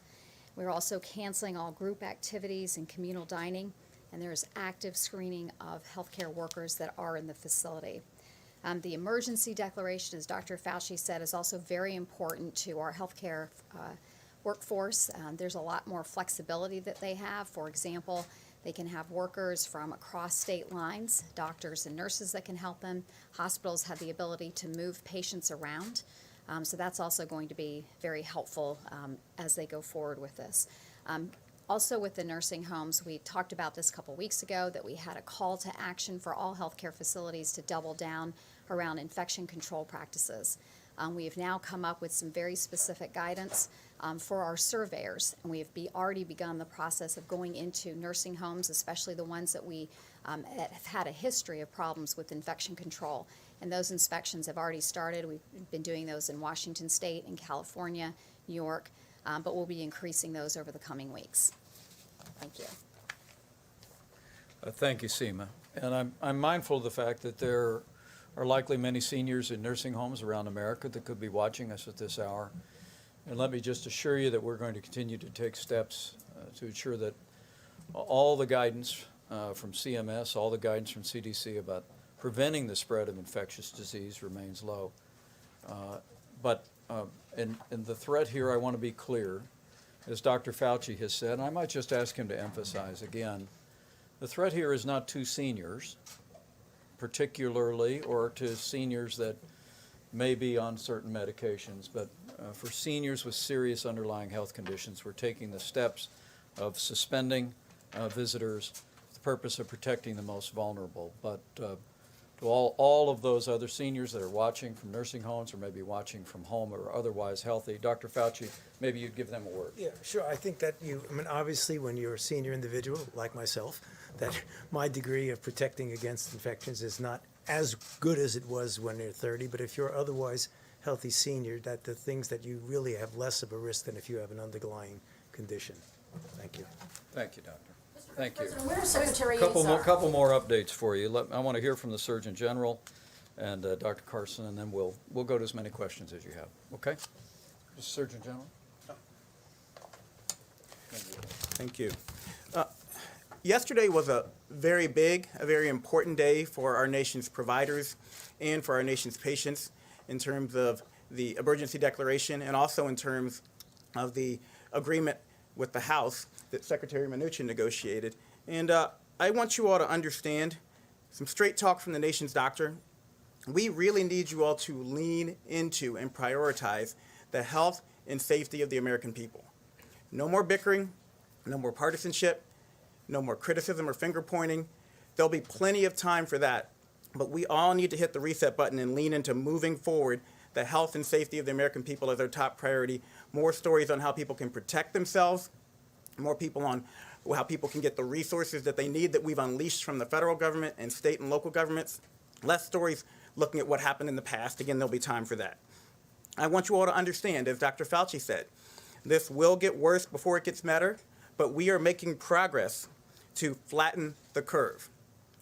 We're also canceling all group activities and communal dining, and there is active screening of healthcare workers that are in the facility. The emergency declaration, as Dr. Fauci said, is also very important to our healthcare workforce. There's a lot more flexibility that they have. For example, they can have workers from across state lines, doctors and nurses that can help them. Hospitals have the ability to move patients around. So that's also going to be very helpful as they go forward with this. Also with the nursing homes, we talked about this a couple weeks ago, that we had a call to action for all healthcare facilities to double down around infection control practices. We have now come up with some very specific guidance for our surveyors, and we have already begun the process of going into nursing homes, especially the ones that we have had a history of problems with infection control. And those inspections have already started. We've been doing those in Washington State, in California, New York, but we'll be increasing those over the coming weeks. Thank you. Thank you, Seema. And I'm mindful of the fact that there are likely many seniors in nursing homes around America that could be watching us at this hour. And let me just assure you that we're going to continue to take steps to ensure that all the guidance from CMS, all the guidance from CDC about preventing the spread of infectious disease remains low. And the threat here, I want to be clear, as Dr. Fauci has said, and I might just ask him to emphasize again, the threat here is not to seniors, particularly, or to seniors that may be on certain medications, but for seniors with serious underlying health conditions, we're taking the steps of suspending visitors for the purpose of protecting the most vulnerable. But to all of those other seniors that are watching from nursing homes or maybe watching from home or otherwise healthy, Dr. Fauci, maybe you'd give them a word. Yeah, sure. I think that obviously when you're a senior individual like myself, that my degree of protecting against infections is not as good as it was when you're 30, but if you're otherwise healthy senior, that the things that you really have less of a risk than if you have an underlying condition. Thank you. Thank you, Doctor. Thank you. President, where are Secretary Couple more updates for you. I want to hear from the Surgeon General and Dr. Carson, and then we'll go to as many questions as you have. Okay? Mr. Surgeon General. Thank you. Yesterday was a very big, a very important day for our nation's providers and for our nation's patients in terms of the emergency declaration and also in terms of the agreement with the House that Secretary Mnuchin negotiated And I want you all to understand some straight talk from the nation's doctor. We really need you all to lean into and prioritize the health and safety of the American people. No more bickering, no more partisanship, no more criticism or finger pointing. There'll be plenty of time for that, but we all need to hit the reset button and lean into moving forward the health and safety of the American people as our top priority. More stories on how people can protect themselves, more people on how people can get the resources that they need that we've unleashed from the federal government and state and local governments. Less stories looking at what happened in the past. Again, there'll be time for that. I want you all to understand, as Dr. Fauci said, this will get worse before it gets better, but we are making progress to flatten the curve.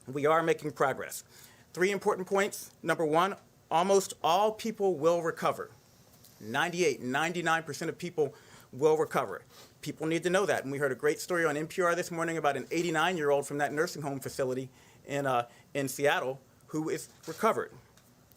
We are making progress. 3 important points. Number 1, almost all people will recover. 99% of people will recover. People need to know that. And we heard a great story on NPR this morning about an 89-year-old from that nursing home facility in Seattle who is recovered.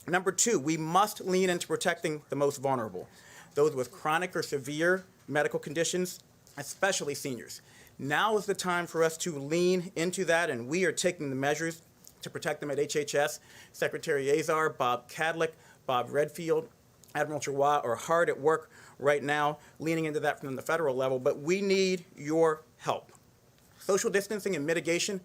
Number 2, we must lean into protecting the most vulnerable, those with chronic or severe medical conditions, especially seniors. Now is the time for us to lean into that, and we are taking the measures to protect them at HHS. Secretary Azar, Bob Kadlec, Bob Redfield, Admiral Chawla are hard at work right now, leaning into that from the federal level, but we need your help. Social distancing and mitigation,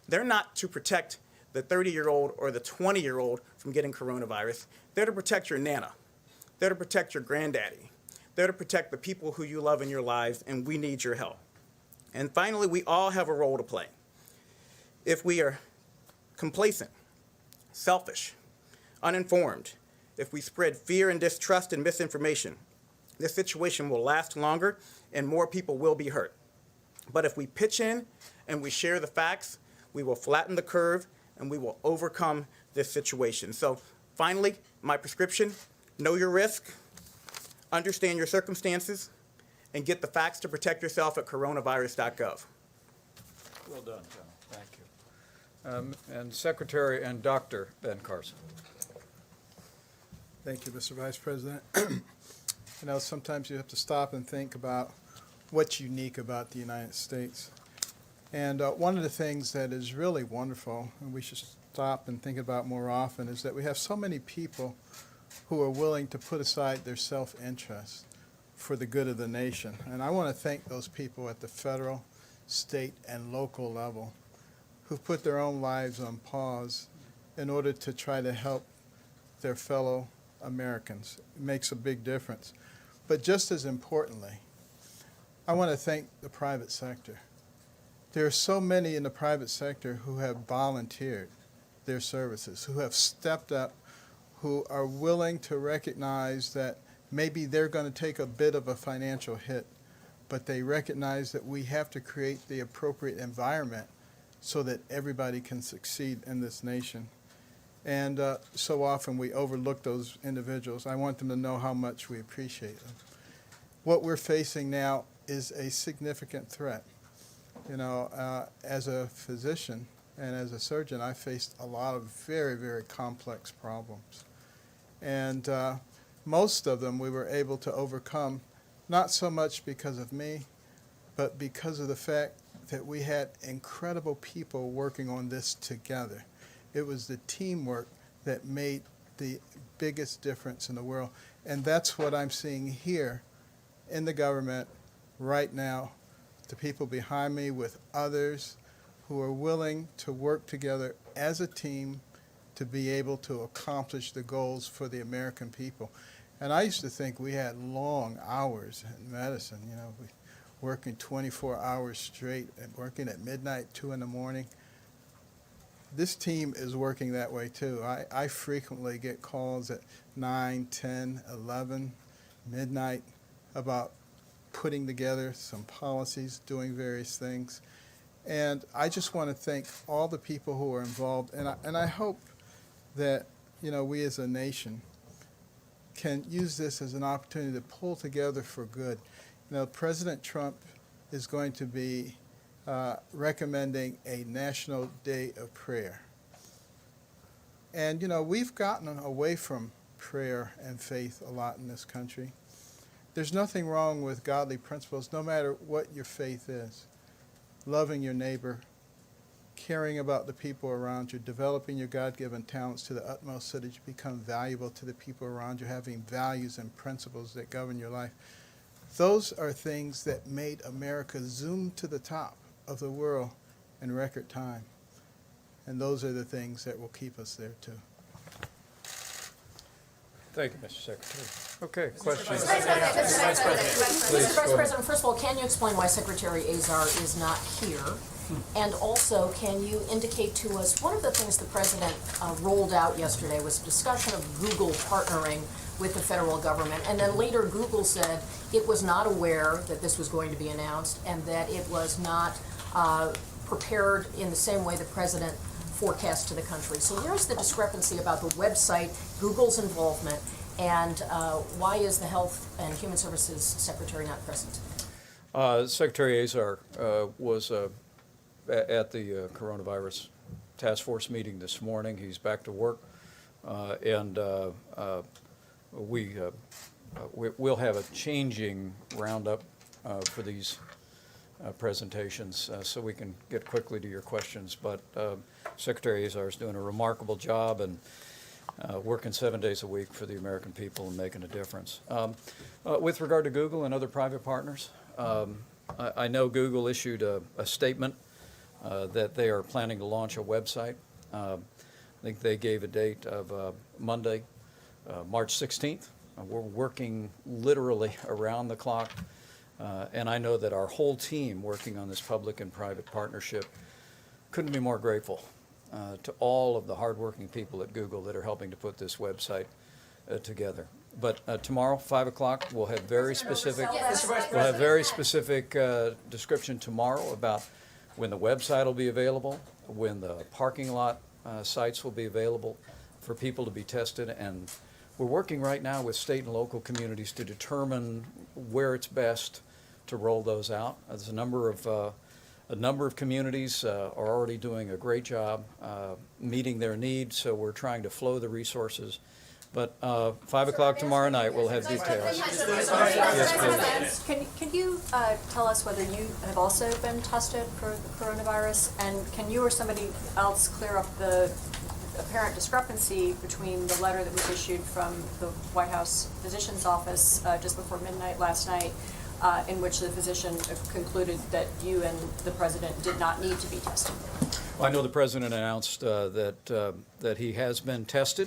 they're not to protect the 30-year-old or the 20-year-old from getting coronavirus. They're to protect your nana. They're to protect your granddaddy. They're to protect the people who you love in your lives, and we need your help. And finally, we all have a role to play. If we are complacent, selfish, uninformed, if we spread fear and distrust and misinformation, this situation will last longer and more people will be hurt. But if we pitch in and we share the facts, we will flatten the curve and we will overcome this situation. So finally, my prescription, know your risk, understand your circumstances, and get the facts to protect yourself at coronavirus.gov. Well done, General. Thank you. And Secretary and Dr. Ben Carson. Thank you, Mr. Vice President. You know, sometimes you have to stop and think about what's unique about the United States. And one of the things that is really wonderful, and we should stop and think about more often, is that we have so many people who are willing to put aside their self-interest for the good of the nation. And I want to thank those people at the federal, state, and local level who've put their own lives on pause in order to try to help their fellow Americans. It makes a big difference. But just as importantly, I want to thank the private sector. There are so many in the private sector who have volunteered their services, who have stepped up, who are willing to recognize that maybe they're going to take a bit of a financial hit, but they recognize that we have to create the appropriate environment so that everybody can succeed in this nation. And so often we overlook those individuals. I want them to know how much we appreciate them. What we're facing now is a significant threat. You know, as a physician and as a surgeon, I faced a lot of very, very complex problems. And most of them we were able to overcome, not so much because of me, but because of the fact that we had incredible people working on this together. It was the teamwork that made the biggest difference in the world. And that's what I'm seeing here in the government right now. The people behind me with others who are willing to work together as a team to be able to accomplish the goals for the American people. And I used to think we had long hours in medicine, you know, working 24 hours straight and working at midnight, 2 in the morning. This team is working that way too. I frequently get calls at 9, 10, 11, midnight about putting together some policies, doing various things. And I just want to thank all the people who are involved. And I hope that, you know, we as a nation can use this as an opportunity to pull together for good. You know, President Trump is going to be recommending a National Day of Prayer. And, you know, we've gotten away from prayer and faith a lot in this country. There's nothing wrong with godly principles, no matter what your faith is. Loving your neighbor, caring about the people around you, developing your God-given talents to the utmost so that you become valuable to the people around you, having values and principles that govern your life. Those are things that made America zoom to the top of the world in record time. And those are the things that will keep us there too. Thank you, Mr. Secretary. Okay, questions? Mr. Vice President, first of all, can you explain why Secretary Azar is not here? And also, can you indicate to us, one of the things the President rolled out yesterday was a discussion of Google partnering with the federal government, and then later Google said it was not aware that this was going to be announced and that it was not prepared in the same way the President forecast to the country. So where's the discrepancy about the website, Google's involvement, and why is the Health and Human Services Secretary not present? Secretary Azar was at the coronavirus task force meeting this morning. He's back to work, and we'll have a changing roundup for these presentations so we can get quickly to your questions. But Secretary Azar is doing a remarkable job and working 7 days a week for the American people and making a difference. With regard to Google and other private partners, I know Google issued a statement that they are planning to launch a website. I think they gave a date of Monday, March 16th. We're working literally around the clock. And I know that our whole team working on this public and private partnership couldn't be more grateful to all of the hardworking people at Google that are helping to put this website together. But tomorrow, 5 o'clock, we'll have very specific, description tomorrow about when the website will be available, when the parking lot sites will be available for people to be tested, and we're working right now with state and local communities to determine where it's best to roll those out. There's a number of communities are already doing a great job meeting their needs, so we're trying to flow the resources. But 5 o'clock tomorrow night, we'll have details. Yes, please. Can you tell us whether you have also been tested for the coronavirus? And can you or somebody else clear up the apparent discrepancy between the letter that was issued from the White House physician's office just before midnight last night, in which the physician concluded that you and the President did not need to be tested? Well, I know the President announced that he has been tested.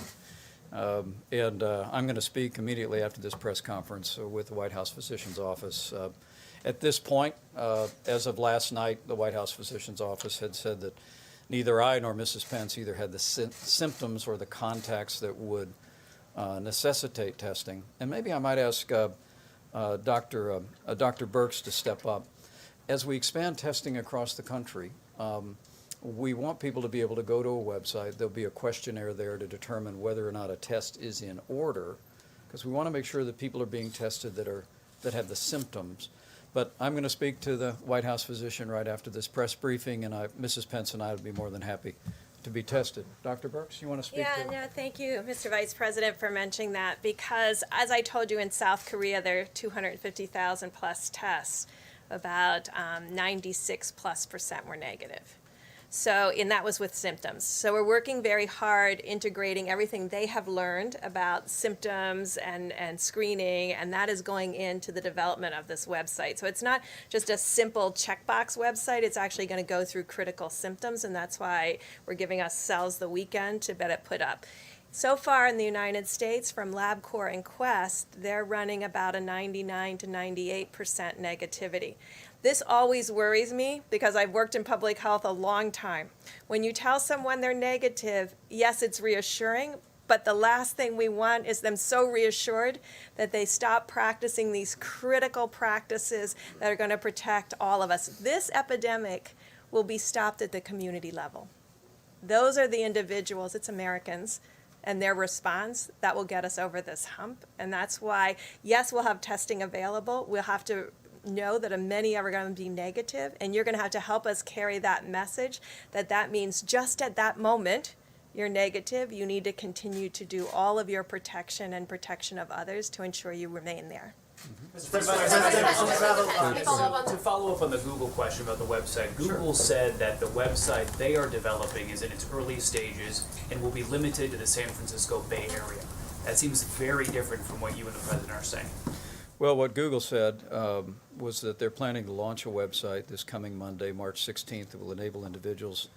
And I'm going to speak immediately after this press conference with the White House Physician's Office. At this point, as of last night, the White House Physician's Office had said that neither I nor Mrs. Pence either had the symptoms or the contacts that would necessitate testing. And maybe I might ask Dr. Birx to step up. As we expand testing across the country, we want people to be able to go to a website. There'll be a questionnaire there to determine whether or not a test is in order, because we want to make sure that people are being tested that have the symptoms. But I'm going to speak to the White House physician right after this press briefing, and Mrs. Pence and I would be more than happy to be tested. Dr. Birx, you want to speak to? Yeah, no, thank you, Mr. Vice President, for mentioning that, because as I told you, in South Korea, there are 250,000 plus tests. About 96+% were negative. So, and that was with symptoms. So we're working very hard integrating everything they have learned about symptoms and screening, and that is going into the development of this website. So it's not just a simple checkbox website, it's actually going to go through critical symptoms, and that's why we're giving ourselves the weekend to get it put up. So far in the United States, from LabCorp and Quest, they're running about a 99 to 98% negativity. This always worries me because I've worked in public health a long time. When you tell someone they're negative, yes, it's reassuring, but the last thing we want is them so reassured that they stop practicing these critical practices that are going to protect all of us. This epidemic will be stopped at the community level. Those are the individuals, it's Americans, and their response that will get us over this hump. And that's why, yes, we'll have testing available. We'll have to know that many are going to be negative, and you're going to have to help us carry that message, that means just at that moment you're negative, you need to continue to do all of your protection and protection of others to ensure you remain there. To follow up on the Google question about the website, Google said that the website they are developing is in its early stages and will be limited to the San Francisco Bay Area. That seems very different from what you and the president are saying. Well, what Google said was that they're planning to launch a website this coming Monday, March 16th, that will enable individuals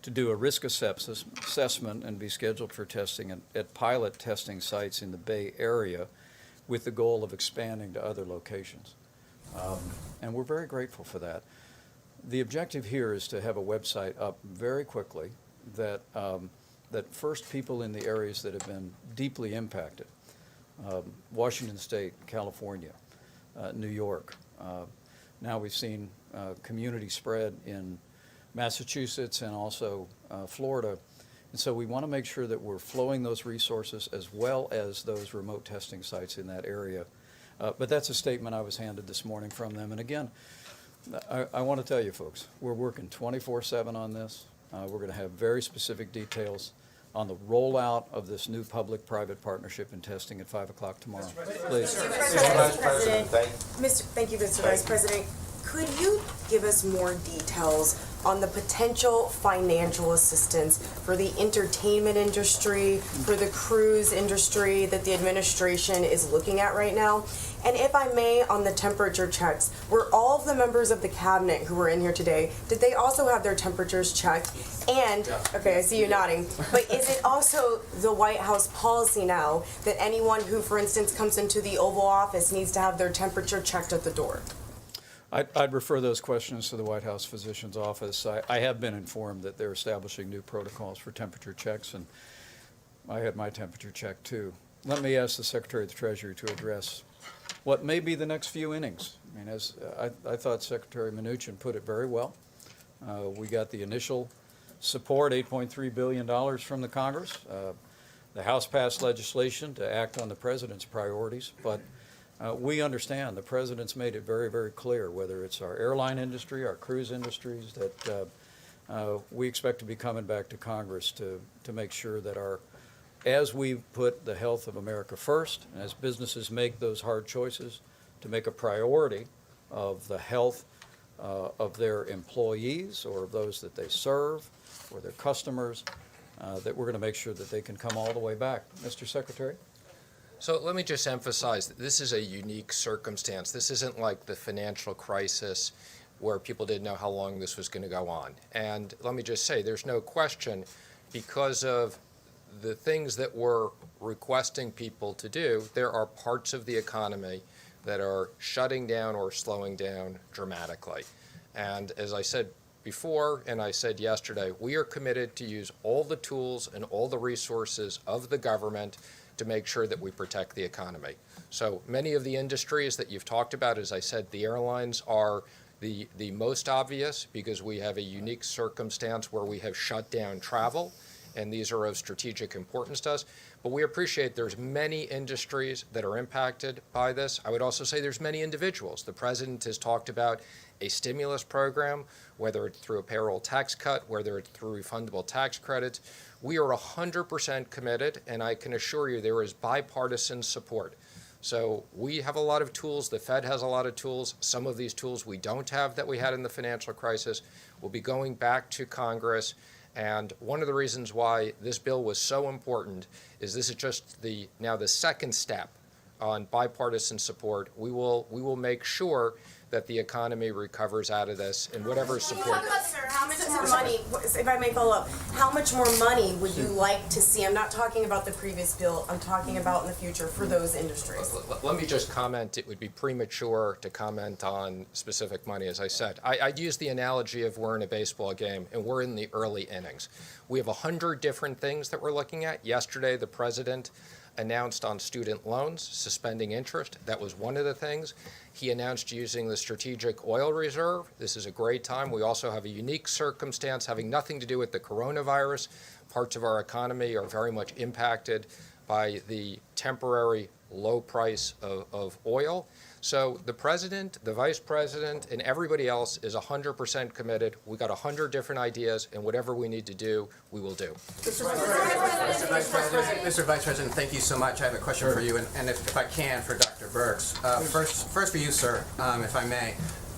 to do a risk assessment and be scheduled for testing at pilot testing sites in the Bay Area with the goal of expanding to other locations. And we're very grateful for that. The objective here is to have a website up very quickly that first people in the areas that have been deeply impacted, Washington State, California, New York. Now we've seen community spread in Massachusetts and also Florida. And so we want to make sure that we're flowing those resources as well as those remote testing sites in that area. But that's a statement I was handed this morning from them. And again, I want to tell you folks, we're working 24/7 on this. We're going to have very specific details on the rollout of this new public-private partnership and testing at 5 o'clock tomorrow. Please. Mr. Vice President, thank you, Mr. Vice President. Could you give us more details on the potential financial assistance for the entertainment industry, for the cruise industry that the administration is looking at right now? And if I may, on the temperature checks, were all of the members of the cabinet who were in here today, did they also have their temperatures checked? And, okay, I see you nodding, but is it also the White House policy now that anyone who, for instance, comes into the Oval Office needs to have their temperature checked at the door? I'd refer those questions to the White House Physician's Office. I have been informed that they're establishing new protocols for temperature checks, and I had my temperature checked too. Let me ask the Secretary of the Treasury to address what may be the next few innings. I mean, as I thought Secretary Mnuchin put it very well. We got the initial support, $8.3 billion from the Congress. The House passed legislation to act on the President's priorities, but we understand the President's made it very, very clear, whether it's our airline industry, our cruise industries, that we expect to be coming back to Congress to make sure that as we put the health of America first, and as businesses make those hard choices, to make a priority of the health of their employees or of those that they serve or their customers, that we're going to make sure that they can come all the way back. Mr. Secretary? So let me just emphasize that this is a unique circumstance. This isn't like the financial crisis where people didn't know how long this was going to go on. And let me just say, there's no question, because of the things that we're requesting people to do, there are parts of the economy that are shutting down or slowing down dramatically. And as I said before, and I said yesterday, we are committed to use all the tools and all the resources of the government to make sure that we protect the economy. So many of the industries that you've talked about, as I said, the airlines are the most obvious because we have a unique circumstance where we have shut down travel, and these are of strategic importance to us. But we appreciate there's many industries that are impacted by this. I would also say there's many individuals. The President has talked about a stimulus program, whether it's through a payroll tax cut, whether it's through refundable tax credits. We are 100% committed, and I can assure you there is bipartisan support. So we have a lot of tools. The Fed has a lot of tools. Some of these tools we don't have that we had in the financial crisis. We'll be going back to Congress. And one of the reasons why this bill was so important is this is just now the second step on bipartisan support. We will make sure that the economy recovers out of this and whatever support. How much more money, if I may follow up, how much more money would you like to see? I'm not talking about the previous bill, I'm talking about in the future for those industries. Let me just comment. It would be premature to comment on specific money, as I said. I'd use the analogy of we're in a baseball game and we're in the early innings. We have 100 different things that we're looking at. Yesterday, the President announced on student loans, suspending interest. That was one of the things. He announced using the strategic oil reserve. This is a great time. We also have a unique circumstance having nothing to do with the coronavirus. Parts of our economy are very much impacted by the temporary low price of oil. So the president, the vice president, and everybody else is 100% committed. We got 100 different ideas, and whatever we need to do, we will do. Mr. Vice President, thank you so much. I have a question for you, and if I can, for Dr. Birx. First for you, sir, if I may.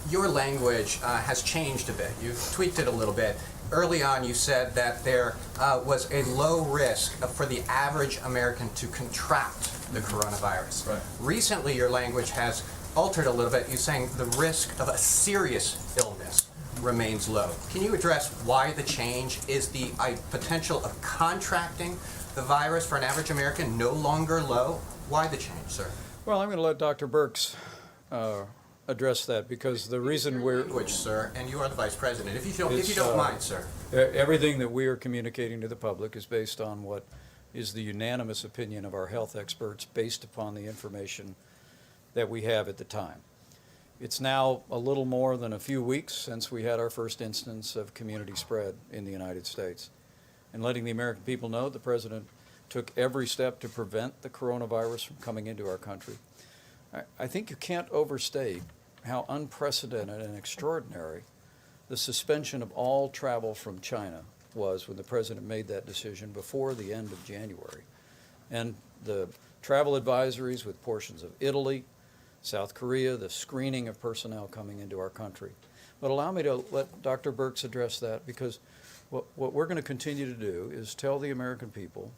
Your language has changed a bit. You've tweaked it a little bit. Early on, you said that there was a low risk for the average American to contract the coronavirus. Right. Recently, your language has altered a little bit. You're saying the risk of a serious illness remains low. Can you address why the change? Is the potential of contracting the virus for an average American no longer low? Why the change, sir? Well, I'm going to let Dr. Birx address that, because the reason we're... Language, sir, and you are the vice president. If you don't mind, sir. Everything that we are communicating to the public is based on what is the unanimous opinion of our health experts based upon the information that we have at the time. It's now a little more than a few weeks since we had our first instance of community spread in the United States. And letting the American people know the president took every step to prevent the coronavirus from coming into our country. I think you can't overstate how unprecedented and extraordinary the suspension of all travel from China was when the president made that decision before the end of January. And the travel advisories with portions of Italy, South Korea, the screening of personnel coming into our country. But allow me to let Dr. Birx address that, because what we're going to continue to do is tell the American people,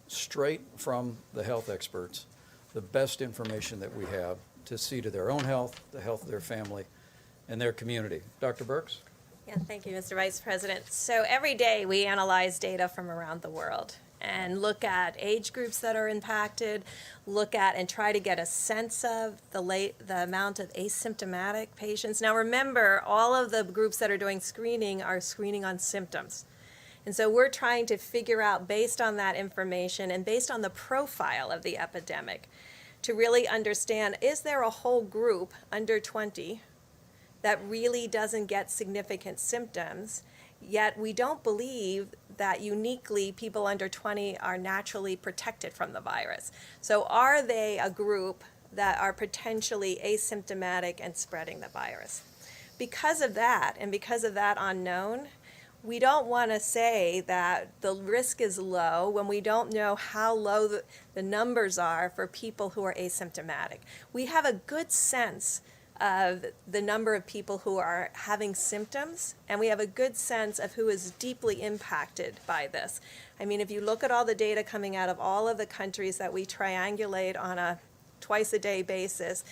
straight from the health experts, the best information that we have to see to their own health, the health of their family, and their community. Dr. Birx? Yeah, thank you, Mr. Vice President. So every day we analyze data from around the world and look at age groups that are impacted, look at and try to get a sense of the amount of asymptomatic patients. Now remember, all of the groups that are doing screening are screening on symptoms. And so we're trying to figure out, based on that information and based on the profile of the epidemic, to really understand, is there a whole group under 20 that really doesn't get significant symptoms, yet we don't believe that uniquely people under 20 are naturally protected from the virus. So are they a group that are potentially asymptomatic and spreading the virus? Because of that, and because of that unknown, we don't want to say that the risk is low when we don't know how low the numbers are for people who are asymptomatic. We have a good sense of the number of people who are having symptoms, and we have a good sense of who is deeply impacted by this. I mean, if you look at all the data coming out of all of the countries that we triangulate on a twice-a-day basis,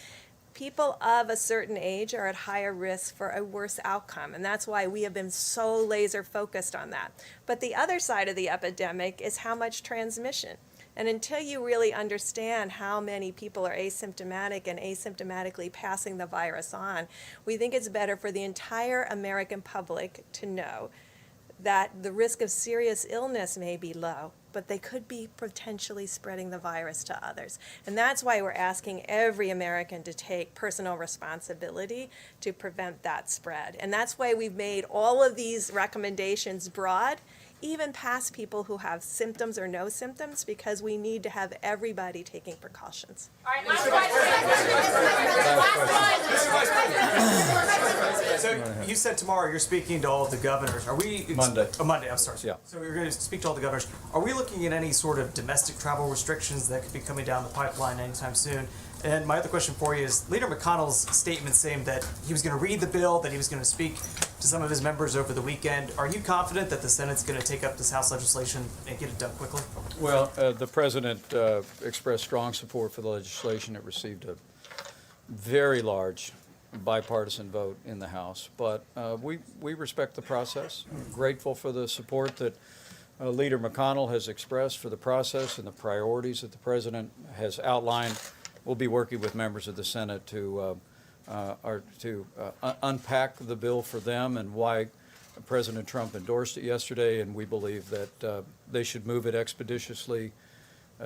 people of a certain age are at higher risk for a worse outcome, and that's why we have been so laser focused on that. But the other side of the epidemic is how much transmission. And until you really understand how many people are asymptomatic and asymptomatically passing the virus on, we think it's better for the entire American public to know that the risk of serious illness may be low, but they could be potentially spreading the virus to others. And that's why we're asking every American to take personal responsibility to prevent that spread. And that's why we've made all of these recommendations broad, even past people who have symptoms or no symptoms, because we need to have everybody taking precautions. All right, so you said tomorrow you're speaking to all of the governors. Are we Monday? Monday. I'm sorry. Yeah. So you're going to speak to all the governors. Are we looking at any sort of domestic travel restrictions that could be coming down the pipeline anytime soon? And my other question for you is Leader McConnell's statement saying that he was going to read the bill, that he was going to speak to some of his members over the weekend. Are you confident that the Senate's going to take up this House legislation and get it done quickly? Well, the president expressed strong support for the legislation. It received a very large bipartisan vote in the House, but we respect the process. We're grateful for the support that Leader McConnell has expressed for the process and the priorities that the president has outlined. We'll be working with members of the Senate to unpack the bill for them and why President Trump endorsed it yesterday, and we believe that they should move it expeditiously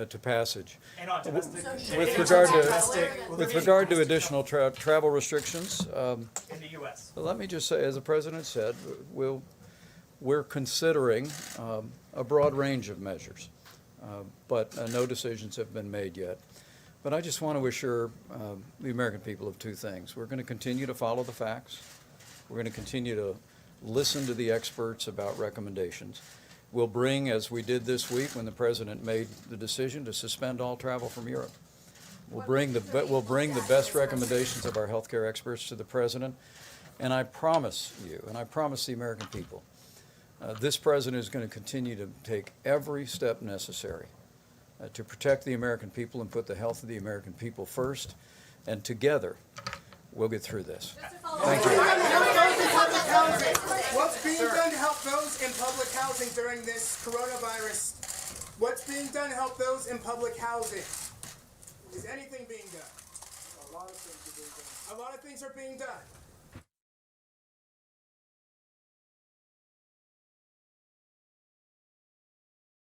to passage. And on domestic, With regard to additional travel restrictions, in the U.S. let me just say, as the president said, we're considering a broad range of measures, but no decisions have been made yet. But I just want to assure the American people of two things. We're going to continue to follow the facts. We're going to continue to listen to the experts about recommendations. We'll bring, as we did this week when the President made the decision to suspend all travel from Europe, we'll bring the best recommendations of our healthcare experts to the President. And I promise you, and I promise the American people, this President is going to continue to take every step necessary to protect the American people and put the health of the American people first. And together, we'll get through this. Thank you. What's being done to help those in public housing during this coronavirus? What's being done to help those in public housing? Is anything being done? A lot of things are being done. A lot of things are being done.